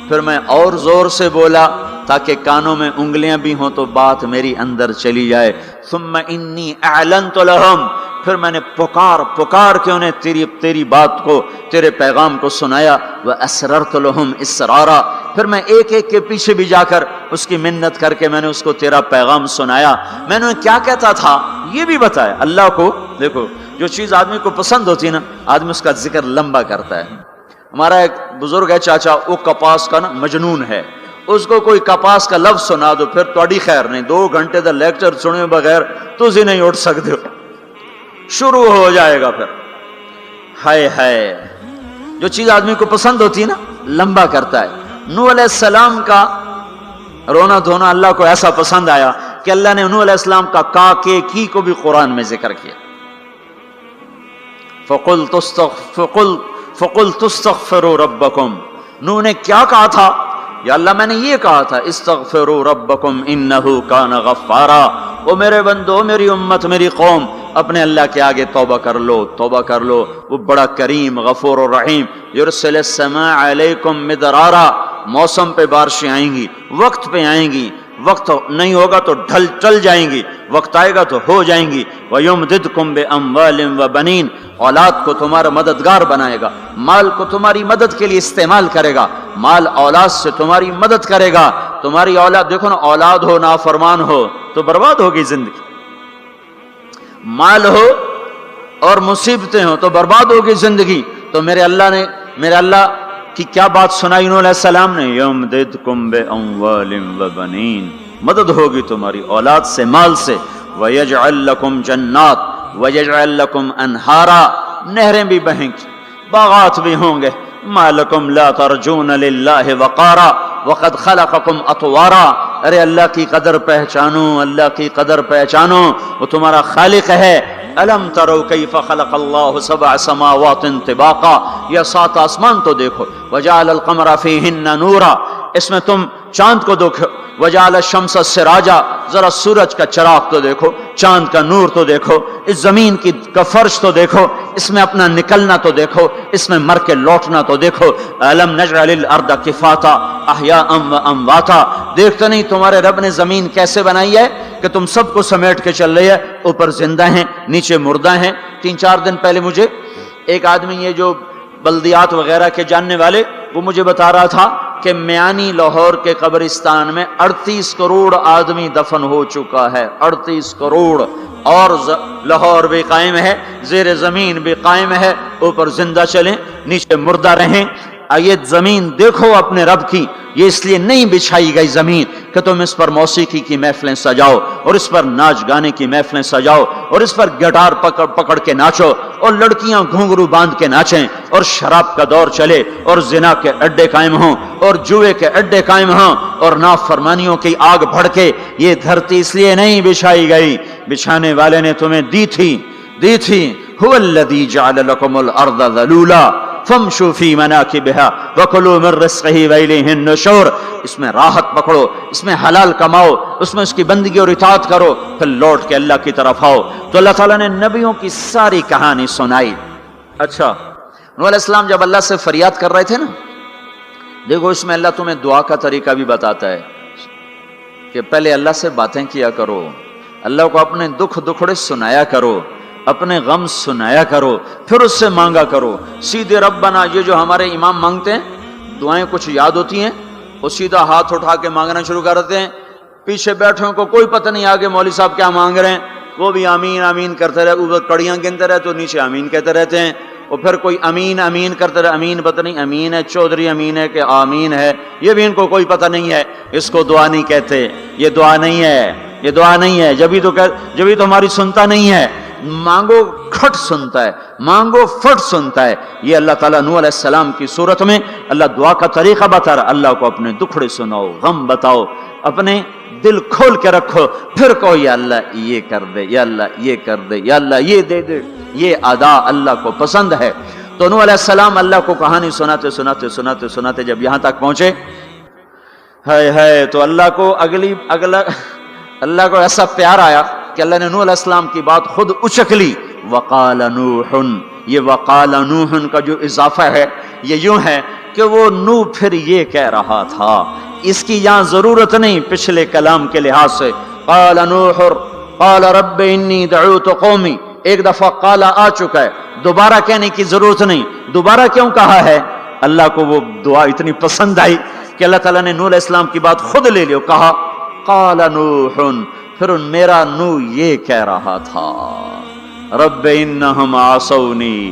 پھر میں اور زور سے بولا تاکہ کانوں میں انگلیاں بھی ہوں تو بات میری اندر چلی جائے۔ ثم انی اعلنت لہم، پھر میں نے پکار کے انہیں تیری بات کو، تیرے پیغام کو سنایا۔ وَأَسْرَرْتُ لَهُمْ إِسْرَارًا، پھر میں ایک کے پیچھے بھی جا کر اس کی منت کر کے میں نے اس کو تیرا پیغام سنایا۔ میں نے کیا کہتا تھا یہ بھی بتایا۔ اللہ کو دیکھو، جو چیز آدمی کو پسند ہوتی ہے نا، آدمی اس کا ذکر لمبا کرتا ہے۔ ہمارا ایک بزرگ ہے چاچا، وہ کپاس کا نا مجنون ہے، اس کو کوئی کپاس کا لفظ سنا دو پھر تھوڑی خیر نہیں، 2 گھنٹے دا لیکچر سنے بغیر تسی نہیں اٹھ سکتے ہو، شروع ہو جائے گا پھر۔ ہائے ہائے، جو چیز آدمی کو پسند ہوتی ہے نا لمبا کرتا ہے۔ نوح علیہ السلام کا رونا دھونا اللہ کو ایسا پسند آیا کہ اللہ نے نوح علیہ السلام کا کا کے کی کو بھی قرآن میں ذکر کیا۔ فَقُلْ تُسْتَغْفِرُوا رَبَّكُمْ، نوح نے کیا کہا تھا؟ یا اللہ میں نے یہ کہا تھا استغفروا ربکم انہ کان غفارا، او میرے بندو، میری امت، میری قوم، اپنے اللہ کے آگے توبہ کر لو، توبہ کر لو، وہ بڑا کریم غفور و رحیم۔ یرسل السماء علیکم مدرارا، موسم پہ بارشیں آئیں گی، وقت پہ آئیں گی، وقت نہیں ہوگا تو ڈھل چل جائیں گی، وقت آئے گا تو ہو جائیں گی۔ وَيُمْدِدْكُمْ بِأَمْوَالٍ وَبَنِينَ، اولاد کو تمہارا مددگار بنائے گا، مال کو تمہاری مدد کے لیے استعمال کرے گا، مال اولاد سے تمہاری مدد کرے گا۔ تمہاری اولاد، دیکھو نا، اولاد ہو نافرمان ہو تو برباد ہوگی زندگی، مال ہو اور مصیبتیں ہوں تو برباد ہوگی زندگی۔ تو میرے اللہ کی کیا بات سنائی نوح علیہ السلام نے؟ یمددکم باموال وبنین، مدد ہوگی تمہاری اولاد سے، مال سے۔ ویجعل لکم جنات ویجعل لکم انہارا، نہریں بھی بہیں گی، باغات بھی ہوں گے۔ ما لکم لا ترجون للہ وقارا وقد خلقکم اطوارا، ارے اللہ کی قدر پہچانو، اللہ کی قدر پہچانو، وہ تمہارا خالق ہے۔ الم تروا کیف خلق اللہ 7 سماوات طباقا، یہ 7 آسمان تو دیکھو۔ وجعل القمر فیہن نورا، اس میں تم چاند کو دیکھو۔ وجعل الشمس سراجا، ذرا سورج کا چراغ تو دیکھو، چاند کا نور تو دیکھو، اس زمین کا فرش تو دیکھو، اس میں اپنا نکلنا تو دیکھو، اس میں مر کے لوٹنا تو دیکھو۔ الم نجعل الارض کفاتا احیاء وامواتا، دیکھتے نہیں تمہارے رب نے زمین کیسے بنائی ہے کہ تم سب کو سمیٹ کے چل رہی ہے، اوپر زندہ ہیں نیچے مردہ ہیں۔ 3-4 دن پہلے مجھے ایک آدمی، یہ جو بلدیات وغیرہ کے جاننے والے، وہ مجھے بتا رہا تھا کہ میانی لاہور کے قبرستان میں 38 کروڑ آدمی دفن ہو چکا ہے، 38 کروڑ، اور لاہور بھی قائم ہے، زیر زمین بھی قائم ہے، اوپر زندہ چلیں نیچے مردہ رہیں۔ یہ زمین دیکھو اپنے رب کی، یہ اس لیے نہیں بچھائی گئی زمین کہ تم اس پر موسیقی کی محفلیں سجاؤ اور اس پر ناچ گانے کی محفلیں سجاؤ اور اس پر گٹار پکڑ کے ناچو اور لڑکیاں گھنگرو باندھ کے ناچیں اور شراب کا دور چلے اور زنا کے اڈے قائم ہوں اور جوئے کے اڈے قائم ہوں اور نافرمانیوں کی آگ بھڑکے۔ یہ دھرتی اس لیے نہیں بچھائی گئی، بچھانے والے نے تمہیں دی تھی۔ هو الذی جعل لکم الارض ذلولا فامشوا فی مناکبها وکلوا من رزقہ والیہ النشور، اس میں راحت پکڑو، اس میں حلال کماؤ، اس میں اس کی بندگی اور اطاعت کرو، پھر لوٹ کے اللہ کی طرف آؤ۔ تو اللہ تعالیٰ نے نبیوں کی ساری کہانی سنائی۔ اچھا، نوح علیہ السلام جب اللہ سے فریاد کر رہے تھے نا، دیکھو اس میں اللہ تمہیں دعا کا طریقہ بھی بتاتا ہے کہ پہلے اللہ سے باتیں کیا کرو، اللہ کو اپنے دکھڑے سنایا کرو، اپنے غم سنایا کرو، پھر اس سے مانگا کرو۔ سیدھے ربنا، یہ جو ہمارے امام مانگتے ہیں دعائیں کچھ یاد ہوتی ہیں، وہ سیدھا ہاتھ اٹھا کے مانگنا شروع کر دیتے ہیں، پیچھے بیٹھوں کو کوئی پتہ نہیں آگے مولوی صاحب کیا مانگ رہے ہیں، وہ بھی آمین آمین کرتے رہے، اوپر کڑیاں گنتے رہے تو نیچے آمین کہتے رہتے ہیں، اور پھر کوئی امین امین کرتے رہے، امین پتہ نہیں امین ہے چودھری امین ہے کہ آمین ہے، یہ بھی ان کو کوئی پتہ نہیں ہے، اس کو دعا نہیں کہتے، یہ دعا نہیں ہے، یہ دعا نہیں ہے، جبھی تو ہماری سنتا نہیں ہے۔ مانگو کھٹ سنتا ہے، مانگو فٹ سنتا ہے۔ یہ اللہ تعالیٰ نوح علیہ السلام کی صورت میں اللہ دعا کا طریقہ بتا رہا، اللہ کو اپنے دکھڑے سناؤ، غم بتاؤ، اپنے دل کھول کے رکھو، پھر کہو یا اللہ یہ کر دے، یا اللہ یہ کر دے، یا اللہ یہ دے دے۔ یہ ادا اللہ کو پسند ہے۔ تو نوح علیہ السلام اللہ کو کہانی سناتے جب یہاں تک پہنچے، ہائے تو اللہ کو اللہ کو ایسا پیار آیا کہ اللہ نے نوح علیہ السلام کی بات خود اچک لی۔ وقال نوح، یہ وقال نوح کا جو اضافہ ہے یہ یوں ہے کہ وہ نوح پھر یہ کہہ رہا تھا، اس کی یہاں ضرورت نہیں پچھلے کلام کے لحاظ سے۔ قال نوح قال رب انی دعوت قومی، ایک دفعہ قال آ چکا ہے، دوبارہ کہنے کی ضرورت نہیں۔ دوبارہ کیوں کہا ہے؟ اللہ کو وہ دعا اتنی پسند آئی کہ اللہ تعالیٰ نے نوح علیہ السلام کی بات خود لے لی، کہا قال نوح، پھر میرا نوح یہ کہہ رہا تھا رب انہم عصونی،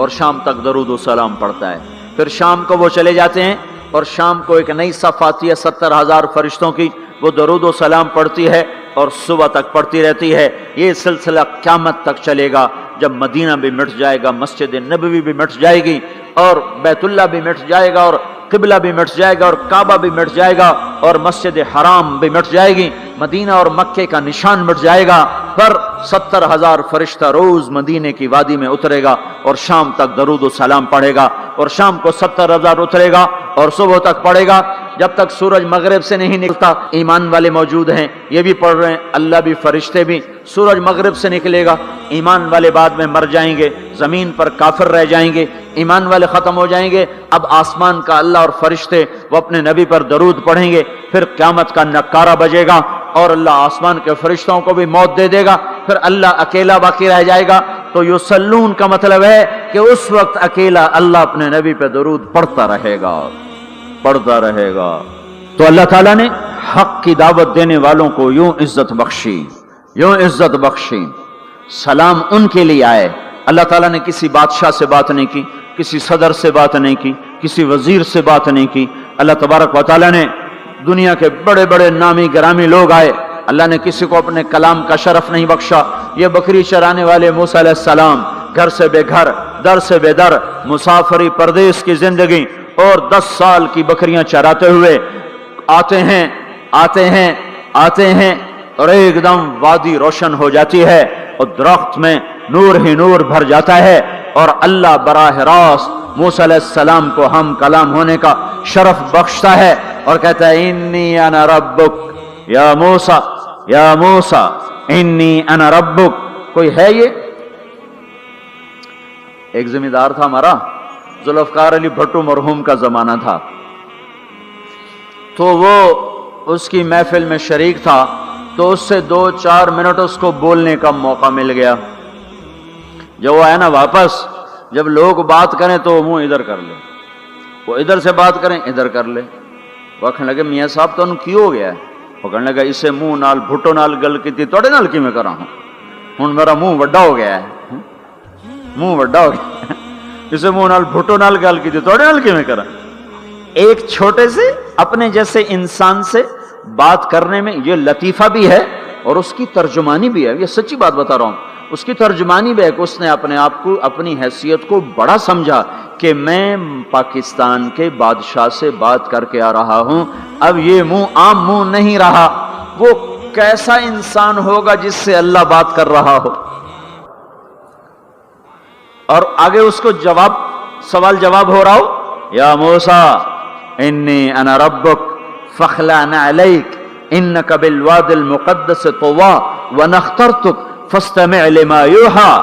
اور شام تک درود و سلام پڑھتا ہے. پھر شام کو وہ چلے جاتے ہیں اور شام کو ایک نئی صف آتی ہے 70,000 فرشتوں کی, وہ درود و سلام پڑھتی ہے اور صبح تک پڑھتی رہتی ہے. یہ سلسلہ قیامت تک چلے گا. جب مدینہ بھی مٹ جائے گا, مسجد نبوی بھی مٹ جائے گی, اور بیت اللہ بھی مٹ جائے گا, اور قبلہ بھی مٹ جائے گا, اور کعبہ بھی مٹ جائے گا, اور مسجد حرام بھی مٹ جائے گی, مدینہ اور مکے کا نشان مٹ جائے گا, پر 70,000 فرشتہ روز مدینے کی وادی میں اترے گا اور شام تک درود و سلام پڑھے گا, اور شام کو 70,000 اترے گا اور صبح تک پڑھے گا جب تک سورج مغرب سے نہیں نکلتا. ایمان والے موجود ہیں, یہ بھی پڑھ رہے ہیں, اللہ بھی فرشتے بھی. سورج مغرب سے نکلے گا, ایمان والے بعد میں مر جائیں گے, زمین پر کافر رہ جائیں گے, ایمان والے ختم ہو جائیں گے. اب آسمان کا اللہ اور فرشتے وہ اپنے نبی پر درود پڑھیں گے. پھر قیامت کا نکارہ بجے گا اور اللہ آسمان کے فرشتوں کو بھی موت دے دے گا. پھر اللہ اکیلا باقی رہ جائے گا. تو یصلون کا مطلب ہے کہ اس وقت اکیلا اللہ اپنے نبی پہ درود پڑھتا رہے گا, پڑھتا رہے گا. تو اللہ تعالیٰ نے حق کی دعوت دینے والوں کو یوں عزت بخشی, یوں عزت بخشی. سلام ان کے لیے آئے. اللہ تعالیٰ نے کسی بادشاہ سے بات نہیں کی, کسی صدر سے بات نہیں کی, کسی وزیر سے بات نہیں کی. اللہ تبارک و تعالیٰ نے دنیا کے بڑے بڑے نامی گرامی لوگ آئے, اللہ نے کسی کو اپنے کلام کا شرف نہیں بخشا. یہ بکری چرانے والے موسیٰ علیہ السلام, گھر سے بے گھر, در سے بے در, مسافری پردیس کی زندگی, اور 10 سال کی بکریاں چراتے ہوئے آتے ہیں, آتے ہیں, آتے ہیں, اور ایک دم وادی روشن ہو جاتی ہے اور درخت میں نور ہی نور بھر جاتا ہے, اور اللہ براہ راست موسیٰ علیہ السلام کو ہم کلام ہونے کا شرف بخشتا ہے اور کہتا ہے انی انا ربک یا موسیٰ, یا موسیٰ انی انا ربک. کوئی ہے یہ؟ ایک ذمہ دار تھا ہمارا, ذوالفقار علی بھٹو مرحوم کا زمانہ تھا, تو وہ اس کی محفل میں شریک تھا, تو اس سے 2-4 منٹ اس کو بولنے کا موقع مل گیا. جب وہ آیا نا واپس, جب لوگ بات کریں تو وہ منہ ادھر کر لے, وہ ادھر سے بات کریں ادھر کر لے. وہ کہنے لگے میاں صاحب تو ان کی ہو گیا ہے. وہ کہنے لگا اسے منہ نال بھٹو نال گل کی توڑے نال کی میں کرا ہوں میرا منہ وڈا ہو گیا ہے, منہ وڈا ہو گیا, اسے منہ نال بھٹو نال گل کی توڑے نال کی میں کرا. ایک چھوٹے سے اپنے جیسے انسان سے بات کرنے میں یہ لطیفہ بھی ہے اور اس کی ترجمانی بھی ہے. یہ سچی بات بتا رہا ہوں, اس کی ترجمانی بھی ہے کہ اس نے اپنے آپ کو, اپنی حیثیت کو بڑا سمجھا کہ میں پاکستان کے بادشاہ سے بات کر کے آ رہا ہوں, اب یہ منہ عام منہ نہیں رہا. وہ کیسا انسان ہوگا جس سے اللہ بات کر رہا ہو. اور آگے اس کو جواب, سوال جواب ہو رہا ہو, یا موسیٰ انی انا ربک فاخلع نعلیک انک بالواد المقدس طویٰ وانا اخترتک فاستمع لما یوحیٰ.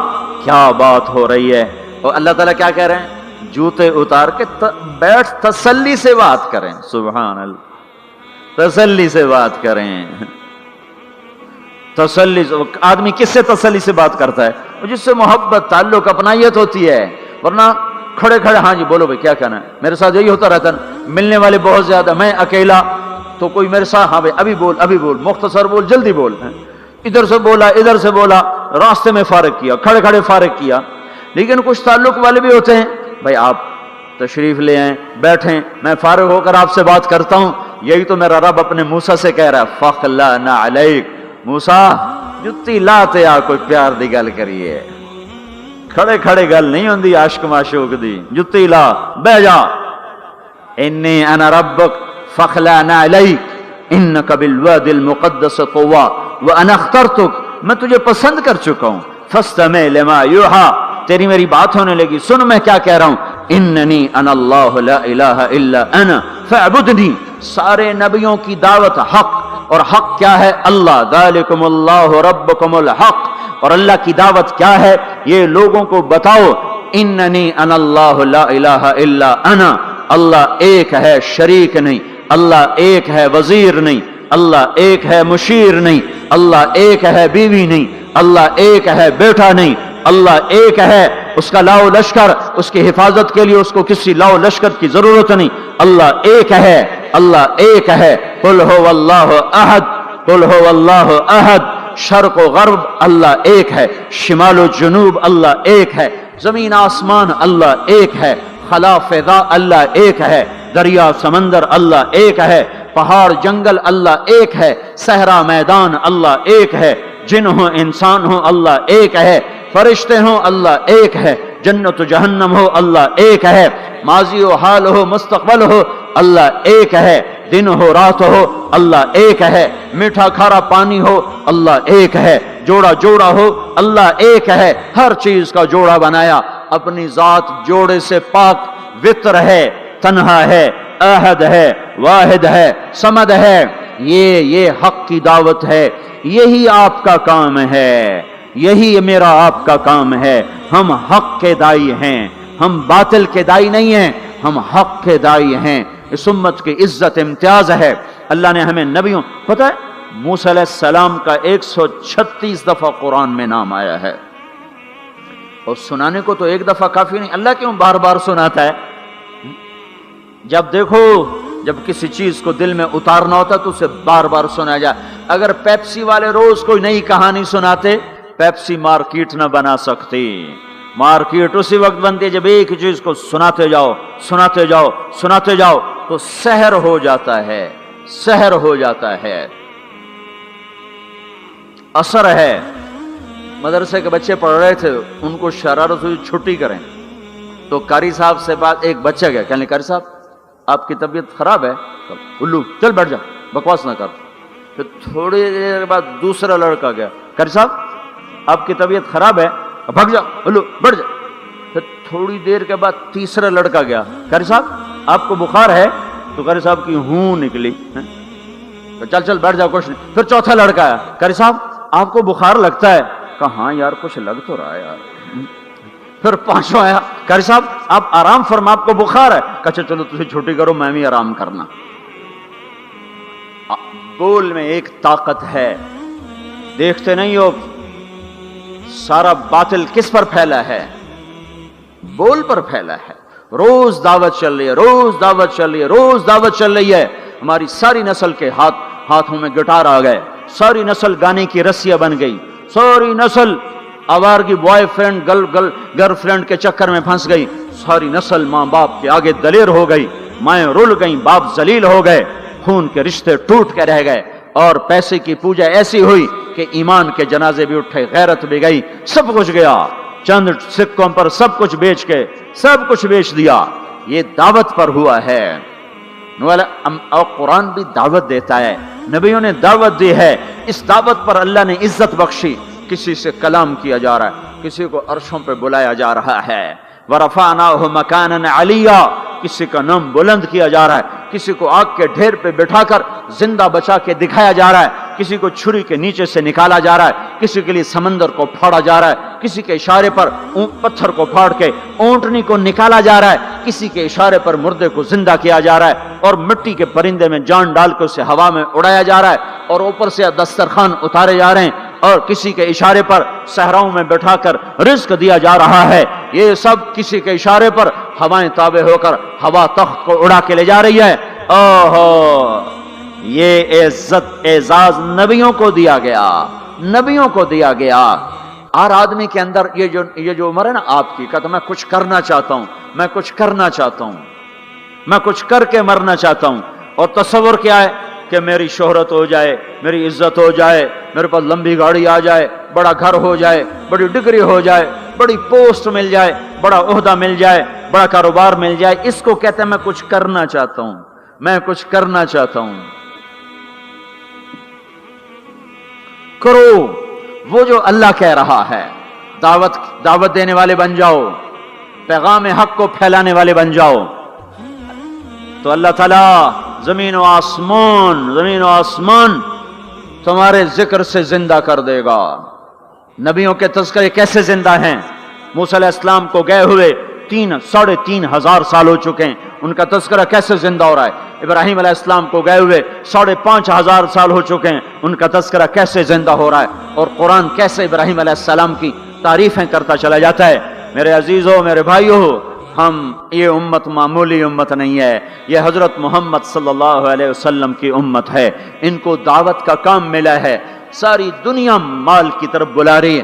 کیا بات ہو رہی ہے. اور اللہ تعالیٰ کیا کہہ رہے ہیں, جوتے اتار کے بیٹھ, تسلی سے بات کریں. سبحان اللہ, تسلی سے بات کریں. تسلی سے. آدمی کس سے تسلی سے بات کرتا ہے؟ جس سے محبت, تعلق, اپنائیت ہوتی ہے. ورنہ کھڑے کھڑے ہاں جی بولو بھائی کیا کہنا ہے. میرے ساتھ یہی ہوتا رہتا ہے, ملنے والے بہت زیادہ, میں اکیلا, تو کوئی میرے ساتھ ہاں بھائی ابھی بول, ابھی بول, مختصر بول, جلدی بول. ادھر سے بولا, ادھر سے بولا, راستے میں فارغ کیا, کھڑے کھڑے فارغ کیا. لیکن کچھ تعلق والے بھی ہوتے ہیں, بھائی آپ تشریف لے آئیں, بیٹھیں, میں فارغ ہو کر آپ سے بات کرتا ہوں. یہی تو میرا رب اپنے موسیٰ سے کہہ رہا ہے, فاخلع نعلیک. موسیٰ جتی لاتے آ, کوئی پیار دی گل کریے, کھڑے کھڑے گل نہیں ہوندی عاشق معشوق دی, جتی لا, بہ جا. انی انا ربک فاخلع نعلیک انک بالواد المقدس طویٰ وانا اخترتک. میں تجھے پسند کر چکا ہوں. فاستمع لما یوحیٰ, تیری میری بات ہونے لگی, سن میں کیا کہہ رہا ہوں. اننی انا اللہ لا الہ الا انا فاعبدنی. سارے نبیوں کی دعوت حق, اور حق کیا ہے؟ اللہ. ذالکم اللہ ربکم الحق. اور اللہ کی دعوت کیا ہے یہ لوگوں کو بتاؤ. اننی انا اللہ لا الہ الا انا. اللہ ایک ہے, شریک نہیں. اللہ ایک ہے, وزیر نہیں. اللہ ایک ہے, مشیر نہیں. اللہ ایک ہے, بیوی نہیں. اللہ ایک ہے, بیٹا نہیں. اللہ ایک ہے, اس کا لاؤ لشکر, اس کی حفاظت کے لیے اس کو کسی لاؤ لشکر کی ضرورت نہیں. اللہ ایک ہے, اللہ ایک ہے. قل هو اللہ احد, قل هو اللہ احد. شرق و غرب اللہ ایک ہے, شمال و جنوب اللہ ایک ہے. زمین آسمان اللہ ایک ہے، خلا فضا اللہ ایک ہے، دریا سمندر اللہ ایک ہے، پہاڑ جنگل اللہ ایک ہے، صحرا میدان اللہ ایک ہے، جن ہو انسان ہو اللہ ایک ہے، فرشتے ہوں اللہ ایک ہے، جنت و جہنم ہو اللہ ایک ہے، ماضی و حال ہو مستقبل ہو اللہ ایک ہے، دن ہو رات ہو اللہ ایک ہے، میٹھا کھارا پانی ہو اللہ ایک ہے، جوڑا جوڑا ہو اللہ ایک ہے، ہر چیز کا جوڑا بنایا، اپنی ذات جوڑے سے پاک، وطر ہے، تنہا ہے، احد ہے، واحد ہے، صمد ہے۔ یہ حق کی دعوت ہے، یہی آپ کا کام ہے، یہی میرا آپ کا کام ہے۔ ہم حق کے دائی ہیں، ہم باطل کے دائی نہیں ہیں، ہم حق کے دائی ہیں۔ اس امت کی عزت امتیاز ہے۔ اللہ نے ہمیں نبیوں، پتہ ہے موسیٰ علیہ السلام کا 136 دفعہ قرآن میں نام آیا ہے، اور سنانے کو تو ایک دفعہ کافی نہیں، اللہ کیوں بار بار سناتا ہے؟ جب دیکھو، جب کسی چیز کو دل میں اتارنا ہوتا تو اسے بار بار سنایا جائے۔ اگر پیپسی والے روز کوئی نئی کہانی سناتے، پیپسی مارکیٹ نہ بنا سکتی۔ مارکیٹ اسی وقت بنتی ہے جب ایک چیز کو سناتے جاؤ، سناتے جاؤ، سناتے جاؤ، تو سحر ہو جاتا ہے، سحر ہو جاتا ہے، اثر ہے۔ مدرسے کے بچے پڑھ رہے تھے، ان کو شرارت ہوئی چھٹی کریں، تو قاری صاحب سے بات، ایک بچہ گیا کہنے قاری صاحب آپ کی طبیعت خراب ہے، الو چل بیٹھ جا، بکواس نہ کر۔ پھر تھوڑی دیر بعد دوسرا لڑکا گیا، قاری صاحب آپ کی طبیعت خراب ہے، بھگ جا، الو بیٹھ جا۔ پھر تھوڑی دیر کے بعد تیسرا لڑکا گیا، قاری صاحب آپ کو بخار ہے؟ تو قاری صاحب کی ہوں نکلی، چل چل بیٹھ جا، کچھ نہیں۔ پھر چوتھا لڑکا آیا، قاری صاحب آپ کو بخار لگتا ہے؟ کہا ہاں یار کچھ لگ تو رہا ہے یار۔ پھر پانچواں آیا، قاری صاحب آپ آرام فرما، آپ کو بخار ہے؟ کہا چلو تجھے چھٹی کرو، میں بھی آرام کرنا۔ بول میں ایک طاقت ہے، دیکھتے نہیں ہو سارا باطل کس پر پھیلا ہے؟ بول پر پھیلا ہے۔ روز دعوت چل رہی ہے، روز دعوت چل رہی ہے، روز دعوت چل رہی ہے۔ ہماری ساری نسل کے ہاتھوں میں گٹار آ گئے، ساری نسل گانے کی رسیاں بن گئی، ساری نسل آوارگی بوائے فرینڈ گرل فرینڈ کے چکر میں پھنس گئی، ساری نسل ماں باپ کے آگے دلیر ہو گئی، مائیں رول گئیں، باپ ذلیل ہو گئے، خون کے رشتے ٹوٹ کے رہ گئے، اور پیسے کی پوجا ایسی ہوئی کہ ایمان کے جنازے بھی اٹھے، غیرت بھی گئی، سب کچھ گیا، چند سکوں پر سب کچھ بیچ کے سب کچھ بیچ دیا۔ یہ دعوت پر ہوا ہے۔ اور قرآن بھی دعوت دیتا ہے، نبیوں نے دعوت دی ہے، اس دعوت پر اللہ نے عزت بخشی۔ کسی سے کلام کیا جا رہا ہے، کسی کو عرشوں پہ بلایا جا رہا ہے، وَرَفَعْنَاهُ مَكَانًا عَلِيًّا، کسی کا نام بلند کیا جا رہا ہے، کسی کو آگ کے ڈھیر پہ بٹھا کر زندہ بچا کے دکھایا جا رہا ہے، کسی کو چھری کے نیچے سے نکالا جا رہا ہے، کسی کے لیے سمندر کو پھاڑا جا رہا ہے، کسی کے اشارے پر پتھر کو پھاڑ کے اونٹنی کو نکالا جا رہا ہے، کسی کے اشارے پر مردے کو زندہ کیا جا رہا ہے، اور مٹی کے پرندے میں جان ڈال کے اسے ہوا میں اڑایا جا رہا ہے، اور اوپر سے دسترخوان اتارے جا رہے ہیں، اور کسی کے اشارے پر صحراؤں میں بٹھا کر رزق دیا جا رہا ہے۔ یہ سب کسی کے اشارے پر ہوائیں تابع ہو کر ہوا تخت کو اڑا کے لے جا رہی ہے۔ اوہو، یہ عزت اعزاز نبیوں کو دیا گیا، نبیوں کو دیا گیا۔ ہر آدمی کے اندر یہ جو عمر ہے نا آپ کی، کہتا میں کچھ کرنا چاہتا ہوں، میں کچھ کرنا چاہتا ہوں، میں کچھ کر کے مرنا چاہتا ہوں۔ اور تصور کیا ہے کہ میری شہرت ہو جائے، میری عزت ہو جائے، میرے پاس لمبی گاڑی آ جائے، بڑا گھر ہو جائے، بڑی ڈگری ہو جائے، بڑی پوسٹ مل جائے، بڑا عہدہ مل جائے، بڑا کاروبار مل جائے، اس کو کہتے ہیں میں کچھ کرنا چاہتا ہوں، میں کچھ کرنا چاہتا ہوں۔ کرو وہ جو اللہ کہہ رہا ہے، دعوت دینے والے بن جاؤ، پیغام حق کو پھیلانے والے بن جاؤ، تو اللہ تعالیٰ زمین و آسمان تمہارے ذکر سے زندہ کر دے گا۔ نبیوں کے تذکرے کیسے زندہ ہیں؟ موسیٰ علیہ السلام کو گئے ہوئے 3,500 سال ہو چکے ہیں، ان کا تذکرہ کیسے زندہ ہو رہا ہے؟ ابراہیم علیہ السلام کو گئے ہوئے 5,500 سال ہو چکے ہیں، ان کا تذکرہ کیسے زندہ ہو رہا ہے؟ اور قرآن کیسے ابراہیم علیہ السلام کی تعریفیں کرتا چلا جاتا ہے۔ میرے عزیزوں، میرے بھائیوں، یہ امت معمولی امت نہیں ہے، یہ حضرت محمد صلی اللہ علیہ وسلم کی امت ہے۔ ان کو دعوت کا کام ملا ہے، ساری دنیا مال کی طرف بلا رہی ہے،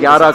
11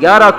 11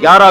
11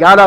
11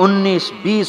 19-20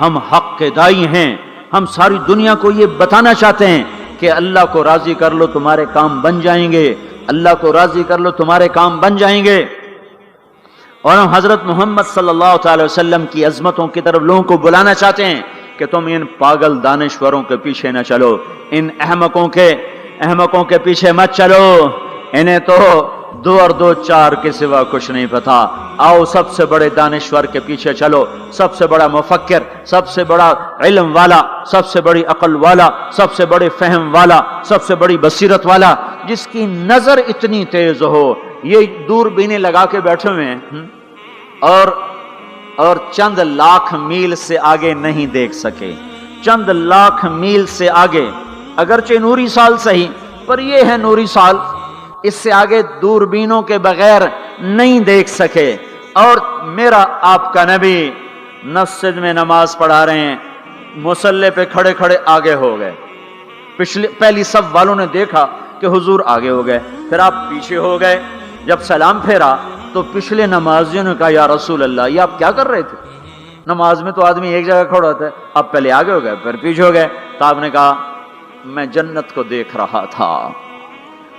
ہم حق کے دائی ہیں, ہم ساری دنیا کو یہ بتانا چاہتے ہیں کہ اللہ کو راضی کر لو تمہارے کام بن جائیں گے, اللہ کو راضی کر لو تمہارے کام بن جائیں گے. اور ہم حضرت محمد صلی اللہ تعالی وسلم کی عظمتوں کی طرف لوگوں کو بلانا چاہتے ہیں کہ تم ان پاگل دانشوروں کے پیچھے نہ چلو, ان احمقوں کے پیچھے مت چلو, انہیں تو 2 اور 2 4 کے سوا کچھ نہیں پتا. آؤ سب سے بڑے دانشور کے پیچھے چلو, سب سے بڑا مفکر, سب سے بڑا علم والا, سب سے بڑی عقل والا, سب سے بڑے فہم والا, سب سے بڑی بصیرت والا, جس کی نظر اتنی تیز ہو. یہ دوربینیں لگا کے بیٹھے ہوئے ہیں اور چند لاکھ میل سے آگے نہیں دیکھ سکے, چند لاکھ میل سے آگے, اگرچہ نوری سال صحیح پر یہ ہے نوری سال, اس سے آگے دوربینوں کے بغیر نہیں دیکھ سکے. اور میرا آپ کا نبی مسجد میں نماز پڑھا رہے ہیں, مصلی پہ کھڑے کھڑے آگے ہو گئے, پہلی صف والوں نے دیکھا کہ حضور آگے ہو گئے, پھر آپ پیچھے ہو گئے. جب سلام پھیرا تو پچھلے نمازیوں نے کہا یا رسول اللہ یہ آپ کیا کر رہے تھے؟ نماز میں تو آدمی ایک جگہ کھڑا ہوتا ہے, آپ پہلے آگے ہو گئے پھر پیچھے ہو گئے. تو آپ نے کہا میں جنت کو دیکھ رہا تھا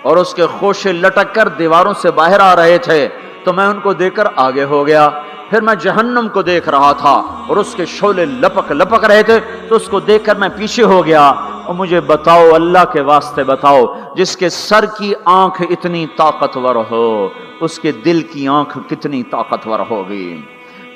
اور اس کے خوشے لٹک کر دیواروں سے باہر آ رہے تھے تو میں ان کو دیکھ کر آگے ہو گیا. پھر میں جہنم کو دیکھ رہا تھا اور اس کے شعلے لپک رہے تھے تو اس کو دیکھ کر میں پیچھے ہو گیا. اور مجھے بتاؤ, اللہ کے واسطے بتاؤ, جس کے سر کی آنکھ اتنی طاقتور ہو اس کے دل کی آنکھ کتنی طاقتور ہوگی.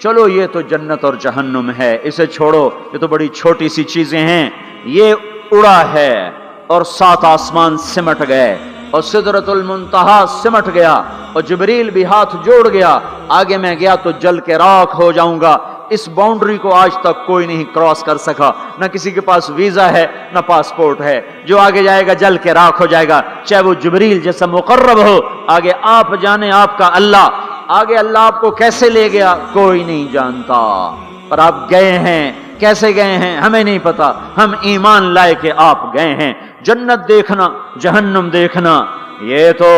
چلو یہ تو جنت اور جہنم ہے, اسے چھوڑو, یہ تو بڑی چھوٹی سی چیزیں ہیں. یہ اڑا ہے اور 7 آسمان سمٹ گئے اور سدرۃ المنتہا سمٹ گیا اور جبریل بھی ہاتھ جوڑ گیا. آگے میں گیا تو جل کے راکھ ہو جاؤں گا. اس باؤنڈری کو آج تک کوئی نہیں کراس کر سکا, نہ کسی کے پاس ویزا ہے نہ پاسپورٹ ہے. جو آگے جائے گا جل کے راکھ ہو جائے گا, چاہے وہ جبریل جیسا مقرب ہو. آگے آپ جانے آپ کا اللہ, آگے اللہ آپ کو کیسے لے گیا کوئی نہیں جانتا, پر آپ گئے ہیں. کیسے گئے ہیں ہمیں نہیں پتا, ہم ایمان لائے کہ آپ گئے ہیں. جنت دیکھنا جہنم دیکھنا یہ تو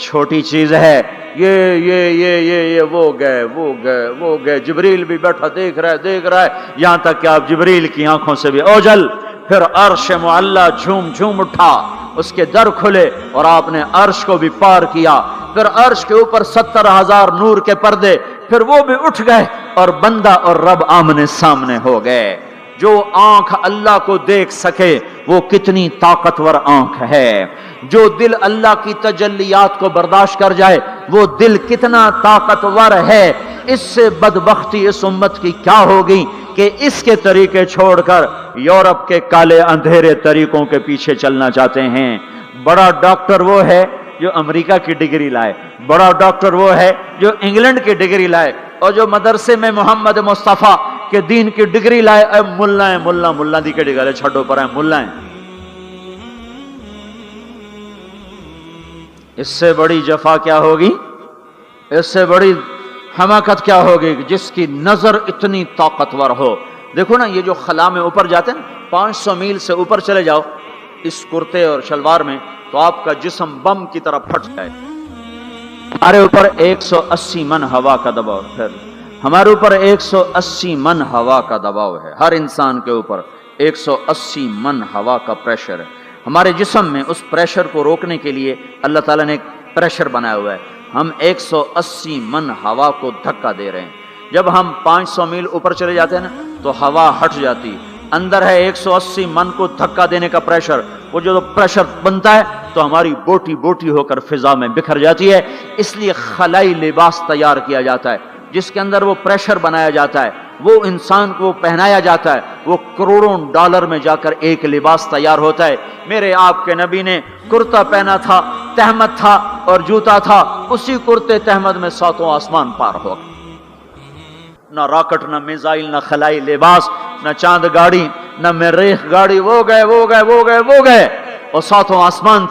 چھوٹی چیز ہے. یہ وہ گئے جبریل بھی بیٹھا دیکھ رہا ہے یہاں تک کہ آپ جبریل کی آنکھوں سے بھی اوجل. پھر عرش معلا جھوم اٹھا, اس کے در کھلے اور آپ نے عرش کو بھی پار کیا. پھر عرش کے اوپر 70,000 نور کے پردے, پھر وہ بھی اٹھ گئے اور بندہ اور رب آمنے سامنے ہو گئے. جو آنکھ اللہ کو دیکھ سکے وہ کتنی طاقتور آنکھ ہے. جو دل اللہ کی تجلیات کو برداشت کر جائے وہ دل کتنا طاقتور ہے. اس سے بدبختی اس امت کی کیا ہوگی کہ اس کے طریقے چھوڑ کر یورپ کے کالے اندھیرے طریقوں کے پیچھے چلنا چاہتے ہیں. بڑا ڈاکٹر وہ ہے جو امریکہ کی ڈگری لائے, بڑا ڈاکٹر وہ ہے جو انگلینڈ کی ڈگری لائے, اور جو مدرسے میں محمد مصطفیٰ کے دین کی ڈگری لائے. اے ملا دی کے ڈگری چھڑو پر ہے ملا ہے. اس سے بڑی جفا کیا ہوگی, اس سے بڑی حماقت کیا ہوگی جس کی نظر اتنی طاقتور ہو. دیکھو نا, یہ جو خلا میں اوپر جاتے ہیں 500 میل سے اوپر چلے جاؤ اس کرتے اور شلوار میں تو آپ کا جسم بم کی طرح پھٹ جائے. ہمارے اوپر 180 من ہوا کا دباؤ, پھر ہمارے اوپر 180 من ہوا کا دباؤ ہے. ہر انسان کے اوپر 180 من ہوا کا پریشر ہے. ہمارے جسم میں اس پریشر کو روکنے کے لیے اللہ تعالیٰ نے ایک پریشر بنایا ہوا ہے. ہم 180 من ہوا کو دھکا دے رہے ہیں. جب ہم 500 میل اوپر چلے جاتے ہیں نا تو ہوا ہٹ جاتی. اندر ہے 180 من کو دھکا دینے کا پریشر. وہ جو پریشر بنتا ہے تو ہماری بوٹی بوٹی ہو کر فضا میں بکھر جاتی ہے. اس لیے خلائی لباس تیار کیا جاتا ہے جس کے اندر وہ پریشر بنایا جاتا ہے, وہ انسان کو پہنایا جاتا ہے. وہ کروڑوں ڈالر میں جا کر ایک لباس تیار ہوتا ہے. میرے آپ کے نبی نے کرتا پہنا تھا, تہمت تھا اور جوتا تھا. اسی کرتے تہمت میں 7 آسمان پار ہو گئے. نہ راکٹ, نہ میزائل, نہ خلائی لباس, نہ چاند گاڑی, نہ مریخ گاڑی. وہ گئے اور 7 آسمان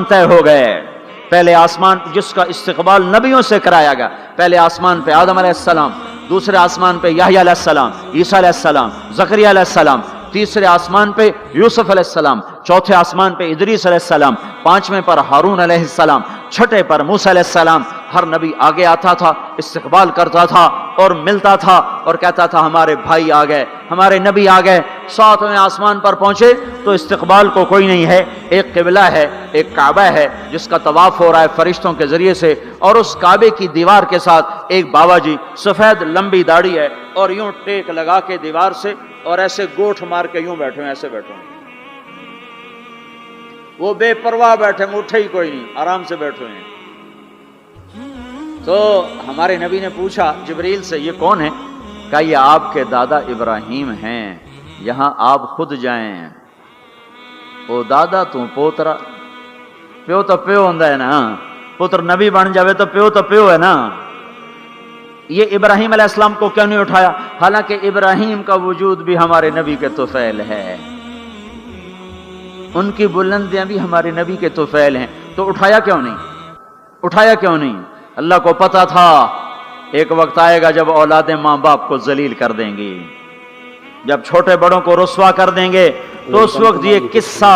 طے ہو گئے. پہلے آسمان جس کا استقبال نبیوں سے کرایا گیا, پہلے آسمان پہ آدم علیہ السلام, دوسرے آسمان پہ یحییٰ علیہ السلام, عیسیٰ علیہ السلام, زکریا علیہ السلام, تیسرے آسمان پہ یوسف علیہ السلام, چوتھے آسمان پہ ادریس علیہ السلام, 5ویں پر ہارون علیہ السلام, 6ٹھے پر موسیٰ علیہ السلام, ہر نبی آگے آتا تھا، استقبال کرتا تھا اور ملتا تھا اور کہتا تھا ہمارے بھائی آ گئے، ہمارے نبی آ گئے۔ ساتویں آسمان پر پہنچے تو استقبال کو کوئی نہیں ہے، ایک قبلہ ہے، ایک کعبہ ہے جس کا طواف ہو رہا ہے فرشتوں کے ذریعے سے، اور اس کعبے کی دیوار کے ساتھ ایک بابا جی، سفید لمبی داڑھی ہے اور یوں ٹیک لگا کے دیوار سے اور ایسے گوٹھ مار کے یوں بیٹھے ہیں، ایسے بیٹھے ہیں، وہ بے پرواہ بیٹھے ہیں، اٹھے ہی کوئی نہیں، آرام سے بیٹھے ہیں۔ تو ہمارے نبی نے پوچھا جبریل سے یہ کون ہے؟ کہا یہ آپ کے دادا ابراہیم ہیں، یہاں آپ خود جائیں۔ او دادا تو پوترا، پیو تو پیو ہوندا ہے نا، پتر نبی بن جاوے تو پیو ہے نا۔ یہ ابراہیم علیہ السلام کو کیوں نہیں اٹھایا؟ حالانکہ ابراہیم کا وجود بھی ہمارے نبی کے طفیل ہے، ان کی بلندیاں بھی ہمارے نبی کے طفیل ہیں، تو اٹھایا کیوں نہیں؟ اٹھایا کیوں نہیں؟ اللہ کو پتا تھا ایک وقت آئے گا جب اولادیں ماں باپ کو ذلیل کر دیں گی، جب چھوٹے بڑوں کو رسوا کر دیں گے، تو اس وقت یہ قصہ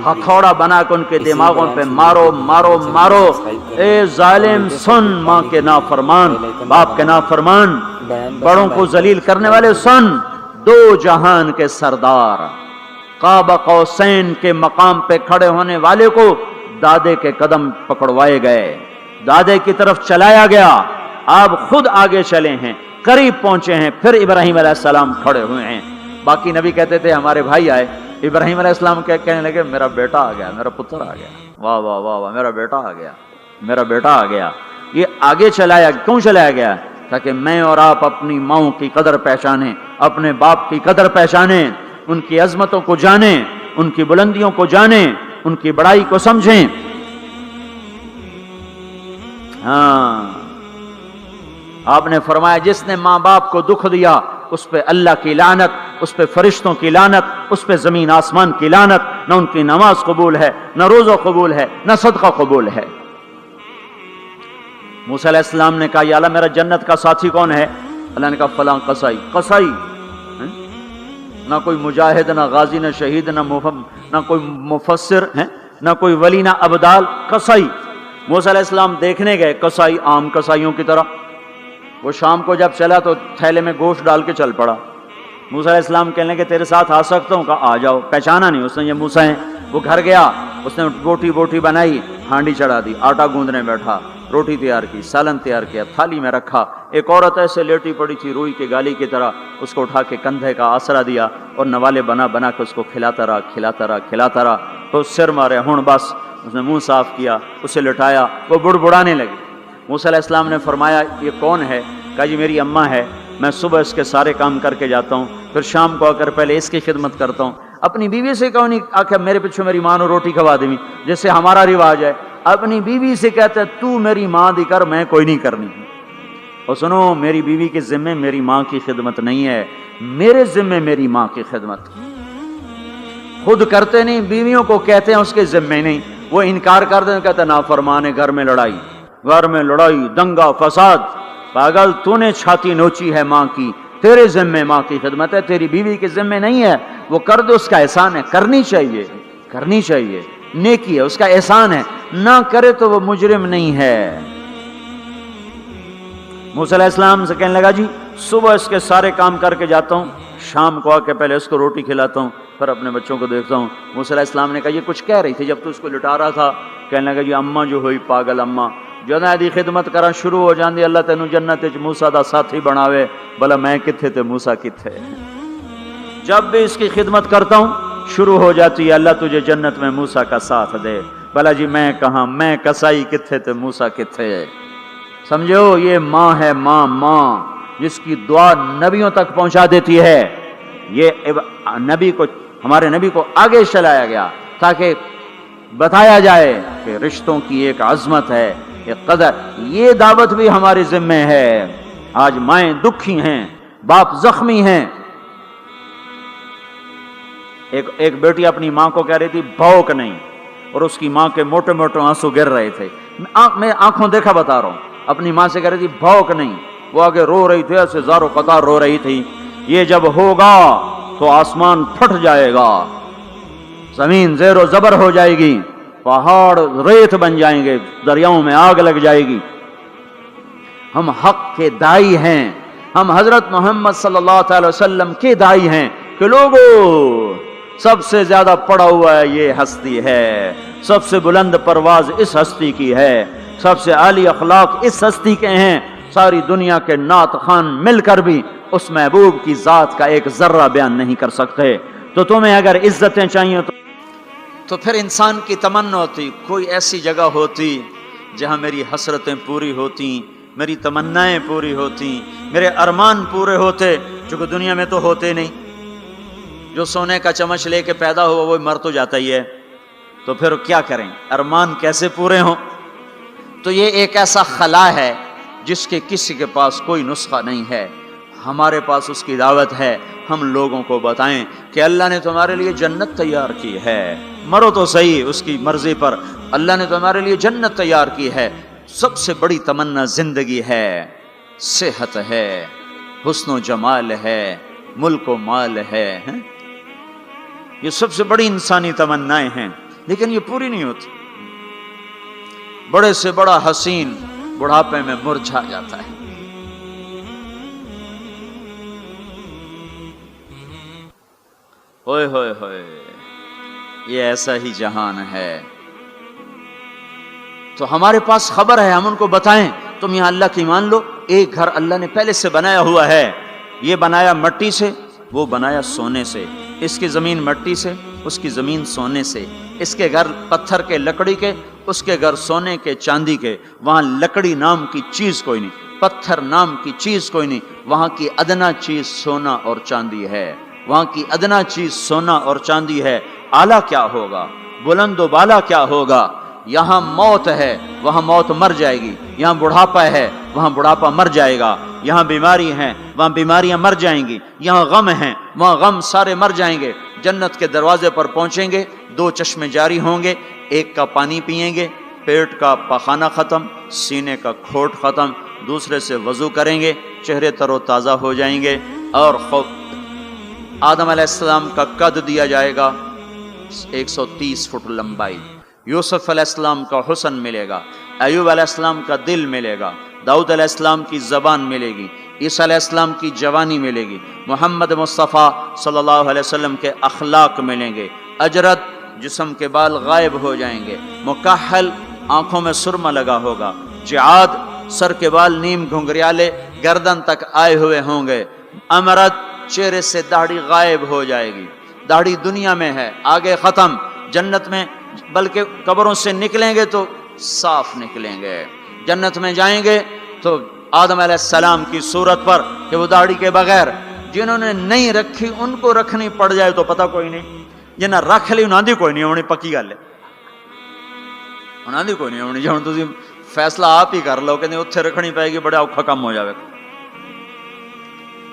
ہتھوڑا بنا کے ان کے دماغوں پہ مارو مارو مارو، اے ظالم سن، ماں کے نافرمان، باپ کے نافرمان، بڑوں کو ذلیل کرنے والے سن، دو جہان کے سردار، قاب قوسین کے مقام پہ کھڑے ہونے والے کو دادے کے قدم پکڑوائے گئے، دادے کی طرف چلایا گیا، آپ خود آگے چلے ہیں، قریب پہنچے ہیں، پھر ابراہیم علیہ السلام کھڑے ہوئے ہیں۔ باقی نبی کہتے تھے ہمارے بھائی آئے، ابراہیم علیہ السلام کہنے لگے میرا بیٹا آ گیا، میرا پتر آ گیا، واہ واہ واہ واہ، میرا بیٹا آ گیا، میرا بیٹا آ گیا۔ یہ آگے چلایا، کیوں چلایا گیا؟ تاکہ میں اور آپ اپنی ماؤں کی قدر پہچانیں، اپنے باپ کی قدر پہچانیں، ان کی عظمتوں کو جانیں، ان کی بلندیوں کو جانیں، ان کی بڑائی کو سمجھیں۔ ہاں، آپ نے فرمایا جس نے ماں باپ کو دکھ دیا اس پہ اللہ کی لعنت، اس پہ فرشتوں کی لعنت، اس پہ زمین آسمان کی لعنت، نہ ان کی نماز قبول ہے، نہ روزہ قبول ہے، نہ صدقہ قبول ہے۔ موسیٰ علیہ السلام نے کہا یا اللہ میرا جنت کا ساتھی کون ہے؟ اللہ نے کہا فلاں قصائی۔ قصائی نہ کوئی مجاہد، نہ غازی، نہ شہید، نہ کوئی مفسر ہے، نہ کوئی ولی، نہ ابدال، قصائی۔ موسیٰ علیہ السلام دیکھنے گئے، قصائی عام قصائیوں کی طرح، وہ شام کو جب چلا تو تھیلے میں گوشت ڈال کے چل پڑا۔ موسیٰ علیہ السلام کہنے کہ تیرے ساتھ آ سکتا ہوں؟ کہا آ جاؤ۔ پہچانا نہیں اس نے یہ موسیٰ ہیں۔ وہ گھر گیا، اس نے بوٹی بنائی، ہانڈی چڑھا دی، آٹا گوندنے بیٹھا، روٹی تیار کی، سالن تیار کیا، تھالی میں رکھا۔ ایک عورت ایسے لیٹی پڑی تھی روئی کے گالی کی طرح، اس کو اٹھا کے کندھے کا آسرا دیا اور نوالے بنا کے اس کو کھلاتا رہا۔ تو سر مارے، ہن بس۔ اس نے منہ صاف کیا، اسے لٹایا، وہ بڑبڑانے لگی۔ موسیٰ علیہ السلام نے فرمایا یہ کون ہے؟ کہا جی میری اماں ہے، میں صبح اس کے سارے کام کر کے جاتا ہوں، پھر شام کو آ کر پہلے اس کی خدمت کرتا ہوں۔ اپنی بیوی سے کہو نہیں آخر میرے پیچھے میری ماں نے روٹی کھوا دی، جیسے ہمارا رواج ہے، اپنی بیوی سے کہتا ہے تو میری ماں دی کر، میں کوئی نہیں کرنی۔ اور سنو، میری بیوی کے ذمے میری ماں کی خدمت نہیں ہے، میرے ذمے میری ماں کی خدمت۔ خود کرتے نہیں، بیویوں کو کہتے ہیں اس کے ذمے نہیں، وہ انکار کر دیں، کہتے نافرمان ہے، گھر میں لڑائی، دنگا فساد۔ پاگل، تو نے چھاتی نوچی ہے ماں کی، تیرے ذمے ماں کی خدمت ہے، تیری بیوی کے ذمے نہیں ہے۔ وہ کر دے، اس کا احسان ہے، کرنی چاہیے، نیکی ہے، اس کا احسان ہے، نہ کرے تو وہ مجرم نہیں ہے۔ موسیٰ علیہ السلام سے کہنے لگا جی صبح اس کے سارے کام کر کے جاتا ہوں، شام کو آ کے پہلے اس کو روٹی کھلاتا ہوں، پھر اپنے بچوں کو دیکھتا ہوں۔ موسیٰ علیہ السلام نے کہا یہ کچھ کہہ رہی تھی جب تو اس کو لٹا رہا تھا؟ کہنے لگا جی اماں جو ہوئی پاگل اماں، جدوں دی خدمت کرا شروع ہو جاندی، اللہ تینوں جنت وچ موسیٰ دا ساتھی بناوے، بھلا میں کتھے تے موسیٰ کتھے۔ جب بھی اس کی خدمت کرتا ہوں شروع ہو جاتی ہے اللہ تجھے جنت میں موسیٰ کا ساتھ دے، بھلا جی میں کہاں، میں کسائی کتھے تے موسیٰ کتھے۔ سمجھو یہ ماں ہے، ماں جس کی دعا نبیوں تک پہنچا دیتی ہے۔ یہ نبی کو، ہمارے نبی کو آگے چلایا گیا تاکہ بتایا جائے کہ رشتوں کی ایک عظمت ہے، ایک قدر۔ یہ دعوت بھی ہمارے ذمہ ہے۔ آج مائیں دکھی ہیں، باپ زخمی ہیں۔ ایک بیٹی اپنی ماں کو کہہ رہی تھی بھوک نہیں، اور اس کی ماں کے موٹے موٹے آنسو گر رہے تھے۔ میں آنکھوں دیکھا بتا رہا ہوں، اپنی ماں سے کہہ رہی تھی بھوک نہیں، وہ آگے رو رہی تھی، ایسے زارو قطار رو رہی تھی۔ یہ جب ہوگا تو آسمان پھٹ جائے گا، زمین زیر و زبر ہو جائے گی، پہاڑ ریت بن جائیں گے، دریاؤں میں آگ لگ جائے گی۔ ہم حق کے دائی ہیں، ہم حضرت محمد صلی اللہ تعالی وسلم کے دائی ہیں کہ لوگوں سب سے زیادہ پڑھا ہوا ہے یہ ہستی ہے، سب سے بلند پرواز اس ہستی کی ہے، سب سے عالی اخلاق اس ہستی کے ہیں، ساری دنیا کے نعت خوان مل کر بھی اس محبوب کی ذات کا ایک ذرہ بیان نہیں کر سکتے۔ تو تمہیں اگر عزتیں چاہیے تو پھر انسان کی تمنا ہوتی کوئی ایسی جگہ ہوتی جہاں میری حسرتیں پوری ہوتی، میری تمنائیں پوری ہوتی، میرے ارمان پورے ہوتے، جو کہ دنیا میں تو ہوتے نہیں۔ جو سونے کا چمچ لے کے پیدا ہوا وہ مر تو جاتا ہی ہے، تو پھر کیا کریں، ارمان کیسے پورے ہوں؟ تو یہ ایک ایسا خلا ہے جس کے کسی کے پاس کوئی نسخہ نہیں ہے، ہمارے پاس اس کی دعوت ہے، ہم لوگوں کو بتائیں کہ اللہ نے تمہارے لیے جنت تیار کی ہے، مرو تو صحیح اس کی مرضی پر، اللہ نے تمہارے لیے جنت تیار کی ہے، سب سے بڑی تمنا زندگی ہے، صحت ہے، حسن و جمال ہے، ملک و مال ہے، یہ سب سے بڑی انسانی تمنائیں ہیں، لیکن یہ پوری نہیں ہوتی۔ بڑے سے بڑا حسین بڑھاپے میں مرجھا جاتا ہے۔ ہوئے ہوئے ہوئے، یہ ایسا ہی جہان ہے۔ تو ہمارے پاس خبر ہے، ہم ان کو بتائیں تم یہاں اللہ کی مان لو، ایک گھر اللہ نے پہلے سے بنایا ہوا ہے، یہ بنایا مٹی سے، وہ بنایا سونے سے، اس کی زمین مٹی سے، اس کی زمین سونے سے، اس کے گھر پتھر کے لکڑی کے، اس کے گھر سونے کے چاندی کے، وہاں لکڑی نام کی چیز کوئی نہیں، پتھر نام کی چیز کوئی نہیں، وہاں کی ادنا چیز سونا اور چاندی ہے، وہاں کی ادنا چیز سونا اور چاندی ہے۔ اعلیٰ کیا ہوگا، بلند و بالا کیا ہوگا؟ یہاں موت ہے، وہاں موت مر جائے گی، یہاں بڑھاپا ہے، وہاں بڑھاپا مر جائے گا، یہاں بیماری ہیں، وہاں بیماریاں مر جائیں گی، یہاں غم ہیں، وہاں غم سارے مر جائیں گے۔ جنت کے دروازے پر پہنچیں گے، دو چشمے جاری ہوں گے، ایک کا پانی پئیں گے، پیٹ کا پخانہ ختم، سینے کا کھوٹ ختم، دوسرے سے وضو کریں گے، چہرے تر و تازہ ہو جائیں گے، اور آدم علیہ السلام کا قد دیا جائے گا 130 فٹ لمبائی، یوسف علیہ السلام کا حسن ملے گا، ایوب علیہ السلام کا دل ملے گا، داؤد علیہ السلام کی زبان ملے گی، عیسیٰ علیہ السلام کی جوانی ملے گی، محمد مصطفیٰ صلی اللہ علیہ وسلم کے اخلاق ملیں گے، اجرت جسم کے بال غائب ہو جائیں گے، مکحل آنکھوں میں سرما لگا ہوگا، جعاد سر کے بال نیم گھنگریالے گردن تک آئے ہوئے ہوں گے، امرت چہرے سے داڑھی غائب ہو جائے گی، داڑھی دنیا میں ہے آگے ختم، جنت میں بلکہ قبروں سے نکلیں گے تو صاف نکلیں گے، جنت میں جائیں گے تو آدم علیہ السلام کی صورت پر کہ وہ داڑھی کے بغیر، جنہوں نے نہیں رکھی ان کو رکھنی پڑ جائے تو پتہ کوئی نہیں، جنہیں رکھ لی انہاں دی کوئی نہیں ہونی، پکی گل ہے، انہاں دی کوئی نہیں ہونی، جہاں تسی فیصلہ آپ ہی کر لو کہ نہیں اتھے رکھنی پائے گی، بڑا اوکھا کم ہو جاوے۔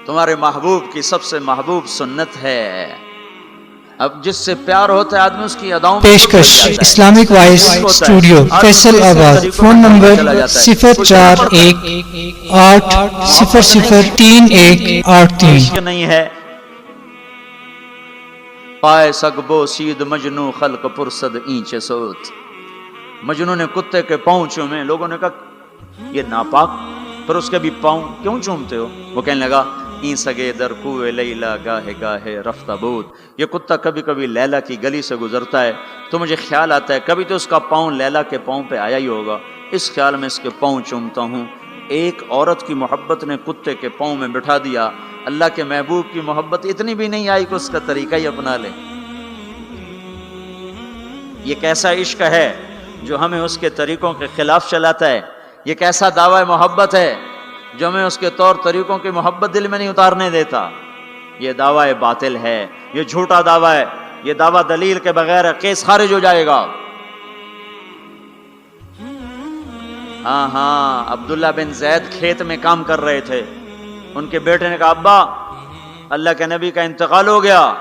تمہارے محبوب کی سب سے محبوب سنت ہے، اب جس سے پیار ہوتا ہے آدمی اس کی اداؤں میں پیشکش اسلامک وائس اسٹوڈیو فیصل آباد، فون نمبر 0418003183 نہیں ہے پائے سگبو سید مجنو خلق پرسد اینچ سوت، مجنو نے کتے کے پاؤں چومے، لوگوں نے کہا یہ ناپاک، پر اس کے بھی پاؤں کیوں چومتے ہو؟ وہ کہنے لگا این سگے در کوئے لیلا گاہے گاہے رفتہ بود، یہ کتا کبھی کبھی لیلا کی گلی سے گزرتا ہے تو مجھے خیال آتا ہے کبھی تو اس کا پاؤں لیلا کے پاؤں پہ آیا ہی ہوگا، اس خیال میں اس کے پاؤں چومتا ہوں۔ ایک عورت کی محبت نے کتے کے پاؤں میں بٹھا دیا، اللہ کے محبوب کی محبت اتنی بھی نہیں آئی کہ اس کا طریقہ ہی اپنا لے۔ یہ کیسا عشق ہے جو ہمیں اس کے طریقوں کے خلاف چلاتا ہے، یہ کیسا دعویٰ محبت ہے جو ہمیں اس کے طور طریقوں کی محبت دل میں نہیں اتارنے دیتا، یہ دعویٰ باطل ہے، یہ جھوٹا دعویٰ ہے، یہ دعویٰ دلیل کے بغیر ہے، کیس خارج ہو جائے گا۔ ہاں عبداللہ بن زید کھیت میں کام کر رہے تھے، ان کے بیٹے نے کہا ابا اللہ کے نبی کا انتقال ہو گیا،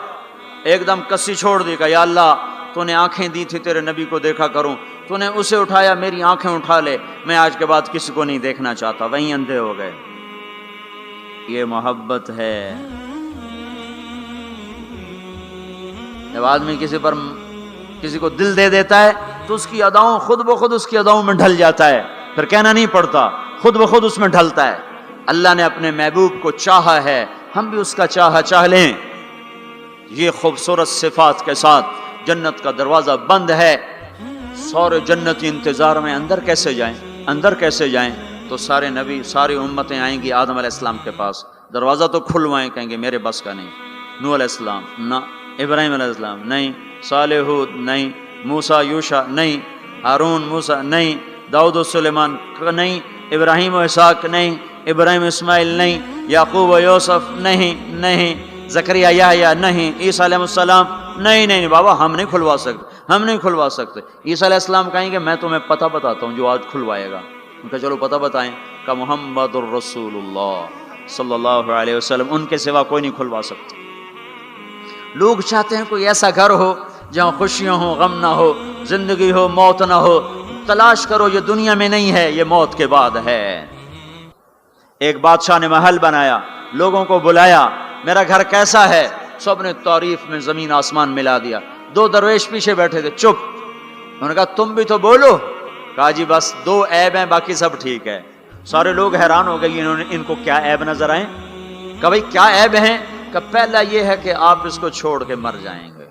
ایک دم کسی چھوڑ دی، کہا یا اللہ تو نے آنکھیں دی تھی تیرے نبی کو دیکھا کروں، تو نے اسے اٹھایا میری آنکھیں اٹھا لے، میں آج کے بعد کسی کو نہیں دیکھنا چاہتا، وہیں اندھے ہو گئے۔ یہ محبت ہے، جب آدمی کسی کو دل دے دیتا ہے تو اس کی اداؤں خود بخود اس کی اداؤں میں ڈھل جاتا ہے، پھر کہنا نہیں پڑتا خود بخود اس میں ڈھلتا ہے. اللہ نے اپنے محبوب کو چاہا ہے, ہم بھی اس کا چاہ لیں. یہ خوبصورت صفات کے ساتھ جنت کا دروازہ بند ہے. سارے جنتی انتظار میں اندر کیسے جائیں؟ تو سارے نبی, ساری امتیں آئیں گی آدم علیہ السلام کے پاس, دروازہ تو کھلوائیں, کہیں گے میرے بس کا نہیں. نوح علیہ السلام نہ, ابراہیم علیہ السلام نہیں, صالح ہود نہیں, موسیٰ یوشع نہیں, ہارون موسیٰ نہیں, داؤد و سلیمان نہیں, ابراہیم و اسحاق نہیں, ابراہیم اسماعیل نہیں, یعقوب و یوسف نہیں, زکریا یحییٰ نہیں, عیسیٰ علیہ السلام نہیں بابا, ہم نہیں کھلوا سکتے. عیسیٰ علیہ السلام کہیں گے میں تمہیں پتہ بتاتا ہوں جو آج کھلوائے گا. ان کا چلو پتہ بتائیں. کہ محمد الرسول اللہ صلی اللہ علیہ وسلم, ان کے سوا کوئی نہیں کھلوا سکتا. لوگ چاہتے ہیں کوئی ایسا گھر ہو جہاں خوشیاں ہو, غم نہ ہو, زندگی ہو, موت نہ ہو. تلاش کرو, یہ دنیا میں نہیں ہے, یہ موت کے بعد ہے. ایک بادشاہ نے محل بنایا, لوگوں کو بلایا, میرا گھر کیسا ہے؟ سب نے تعریف میں زمین آسمان ملا دیا. 2 درویش پیچھے بیٹھے تھے, چپ. انہوں نے کہا تم بھی تو بولو. کہا جی بس 2 عیب ہیں, باقی سب ٹھیک ہے. سارے لوگ حیران ہو گئے, ان کو کیا عیب نظر آئے؟ کہ بھائی کیا عیب ہیں؟ کہ پہلا یہ ہے کہ آپ اس کو چھوڑ کے مر جائیں گے,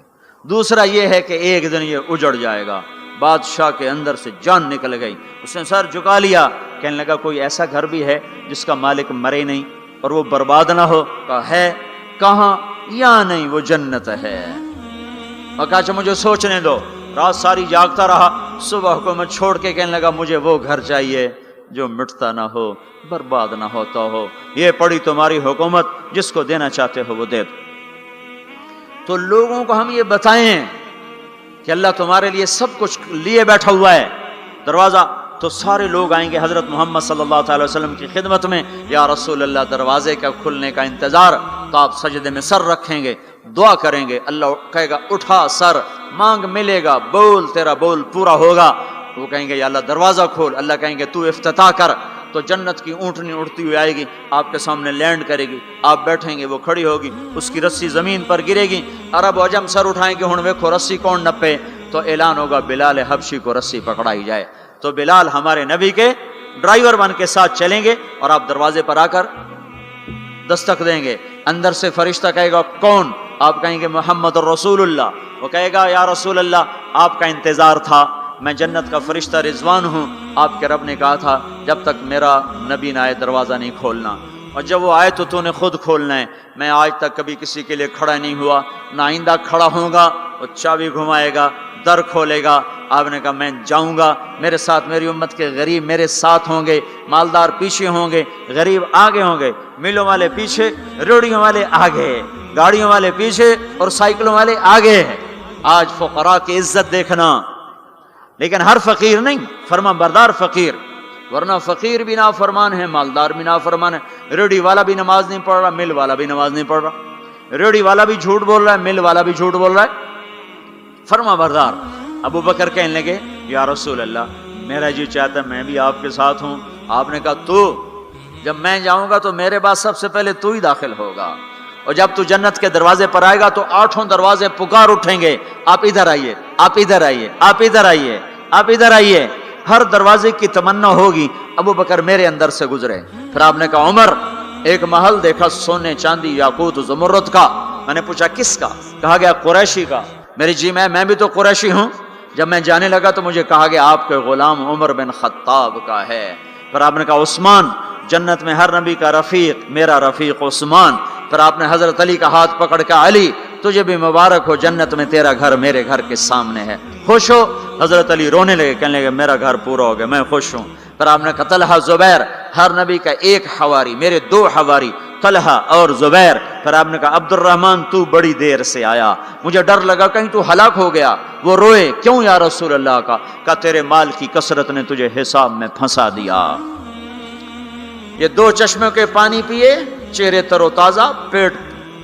دوسرا یہ ہے کہ ایک دن یہ اجڑ جائے گا. بادشاہ کے اندر سے جان نکل گئی, اس نے سر جھکا لیا, کہنے لگا کوئی ایسا گھر بھی ہے جس کا مالک مرے نہیں اور وہ برباد نہ ہو؟ کہا ہے. کہاں؟ یا نہیں, وہ جنت ہے. اور کہا اچھا مجھے سوچنے دو. رات ساری جاگتا رہا, صبح کو میں چھوڑ کے کہنے لگا مجھے وہ گھر چاہیے جو مٹتا نہ ہو, برباد نہ ہوتا ہو. یہ پڑی تمہاری حکومت, جس کو دینا چاہتے ہو وہ دے دو. تو لوگوں کو ہم یہ بتائیں کہ اللہ تمہارے لیے سب کچھ لیے بیٹھا ہوا ہے, دروازہ. تو سارے لوگ آئیں گے حضرت محمد صلی اللہ تعالی وسلم کی خدمت میں, یا رسول اللہ دروازے کا کھلنے کا انتظار. تو آپ سجدے میں سر رکھیں گے, دعا کریں گے, اللہ کہے گا اٹھا سر, مانگ ملے گا, بول تیرا بول پورا ہوگا. وہ کہیں گے یا اللہ دروازہ کھول, اللہ کہیں گے تو افتتاح کر. تو جنت کی اونٹنی اڑتی ہوئی آئے گی, آپ کے سامنے لینڈ کرے گی, آپ بیٹھیں گے, وہ کھڑی ہوگی, اس کی رسی زمین پر گرے گی. عرب و عجم سر اٹھائیں گے, ہن ویکھو رسی کون نپے. تو اعلان ہوگا بلال حبشی کو رسی پکڑائی جائے. تو بلال ہمارے نبی کے ڈرائیور بن کے ساتھ چلیں گے, اور آپ دروازے پر آ کر دستک دیں گے. اندر سے فرشتہ کہے گا کون؟ آپ کہیں گے محمد الرسول اللہ. وہ کہے گا یا رسول اللہ آپ کا انتظار تھا, میں جنت کا فرشتہ رضوان ہوں, آپ کے رب نے کہا تھا جب تک میرا نبی نہ آئے دروازہ نہیں کھولنا, اور جب وہ آئے تو نے خود کھولنا ہے. میں آج تک کبھی کسی کے لیے کھڑا نہیں ہوا, نہ آئندہ کھڑا ہوں گا. وہ چابی گھمائے گا, در کھولے گا. آپ نے کہا میں جاؤں گا, میرے ساتھ میری امت کے غریب میرے ساتھ ہوں گے, مالدار پیچھے ہوں گے, غریب آگے ہوں گے, میلوں والے پیچھے, ریڑھیوں والے آگے, گاڑیوں والے پیچھے اور سائیکلوں والے آگے. آج فقراء کی عزت دیکھنا, لیکن ہر فقیر نہیں, فرما بردار فقیر. ورنہ فقیر بھی نافرمان ہے, مالدار بھی نافرمان ہے. ریڑھی والا بھی نماز نہیں پڑھ رہا, مل والا بھی نماز نہیں پڑھ رہا. ریڑھی والا بھی جھوٹ بول رہا ہے, مل والا بھی جھوٹ بول رہا ہے. فرما بردار. ابو بکر کہنے لگے یا رسول اللہ میرا جی چاہتا ہے میں بھی آپ کے ساتھ ہوں. آپ نے کہا تو جب میں جاؤں گا تو میرے بعد سب سے پہلے تو ہی داخل ہوگا, اور جب تو جنت کے دروازے پر آئے گا تو 8 دروازے پکار اٹھیں گے, آپ ادھر آئیے, آپ ادھر آئیے, آپ ادھر آئیے, آپ ادھر آئیے. ہر دروازے کی تمنا ہوگی ابو بکر میرے اندر سے گزرے. پھر آپ نے کہا عمر ایک محل دیکھا سونے چاندی یاقوت زمرد کا. میں نے پوچھا کس کا؟ کہا گیا قریشی کا. میری جی میں بھی تو قریشی ہوں. جب میں جانے لگا تو مجھے کہا گیا آپ کے غلام عمر بن خطاب کا ہے. پھر آپ نے کہا عثمان, جنت میں ہر نبی کا رفیق, میرا رفیق عثمان. پھر آپ نے حضرت علی کا ہاتھ پکڑ کے علی تجھے بھی مبارک ہو, جنت میں تیرا گھر میرے گھر کے سامنے ہے, خوش ہو. حضرت علی رونے لگے, کہنے لگے میرا گھر پورا ہو گیا, میں خوش ہوں. پھر آپ نے کہا طلحہ زبیر, ہر نبی کا ایک حواری, میرے 2 حواری طلحہ اور زبیر. پھر آپ نے کہا عبد الرحمن تو بڑی دیر سے آیا, مجھے ڈر لگا کہیں تو ہلاک ہو گیا. وہ روئے, کیوں یا رسول اللہ کا؟ کہا تیرے مال کی کثرت نے تجھے حساب میں پھنسا دیا. یہ 2 چشموں کے پانی پیے, چہرے تر و تازہ, پیٹ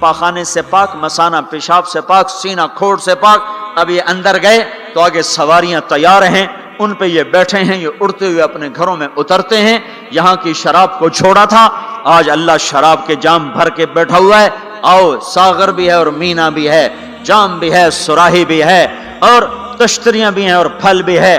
پاخانے سے پاک, مثانہ پیشاب سے پاک, سینہ کھوڑ سے پاک. اب یہ اندر گئے تو آگے سواریاں تیار ہیں, ان پہ یہ بیٹھے ہیں, یہ اڑتے ہوئے اپنے گھروں میں اترتے ہیں. یہاں کی شراب کو چھوڑا تھا, آج اللہ شراب کے جام بھر کے بیٹھا ہوا ہے. آؤ, ساغر بھی ہے اور مینا بھی ہے, جام بھی ہے, سراہی بھی ہے, اور کشتریاں بھی ہیں اور پھل بھی ہے.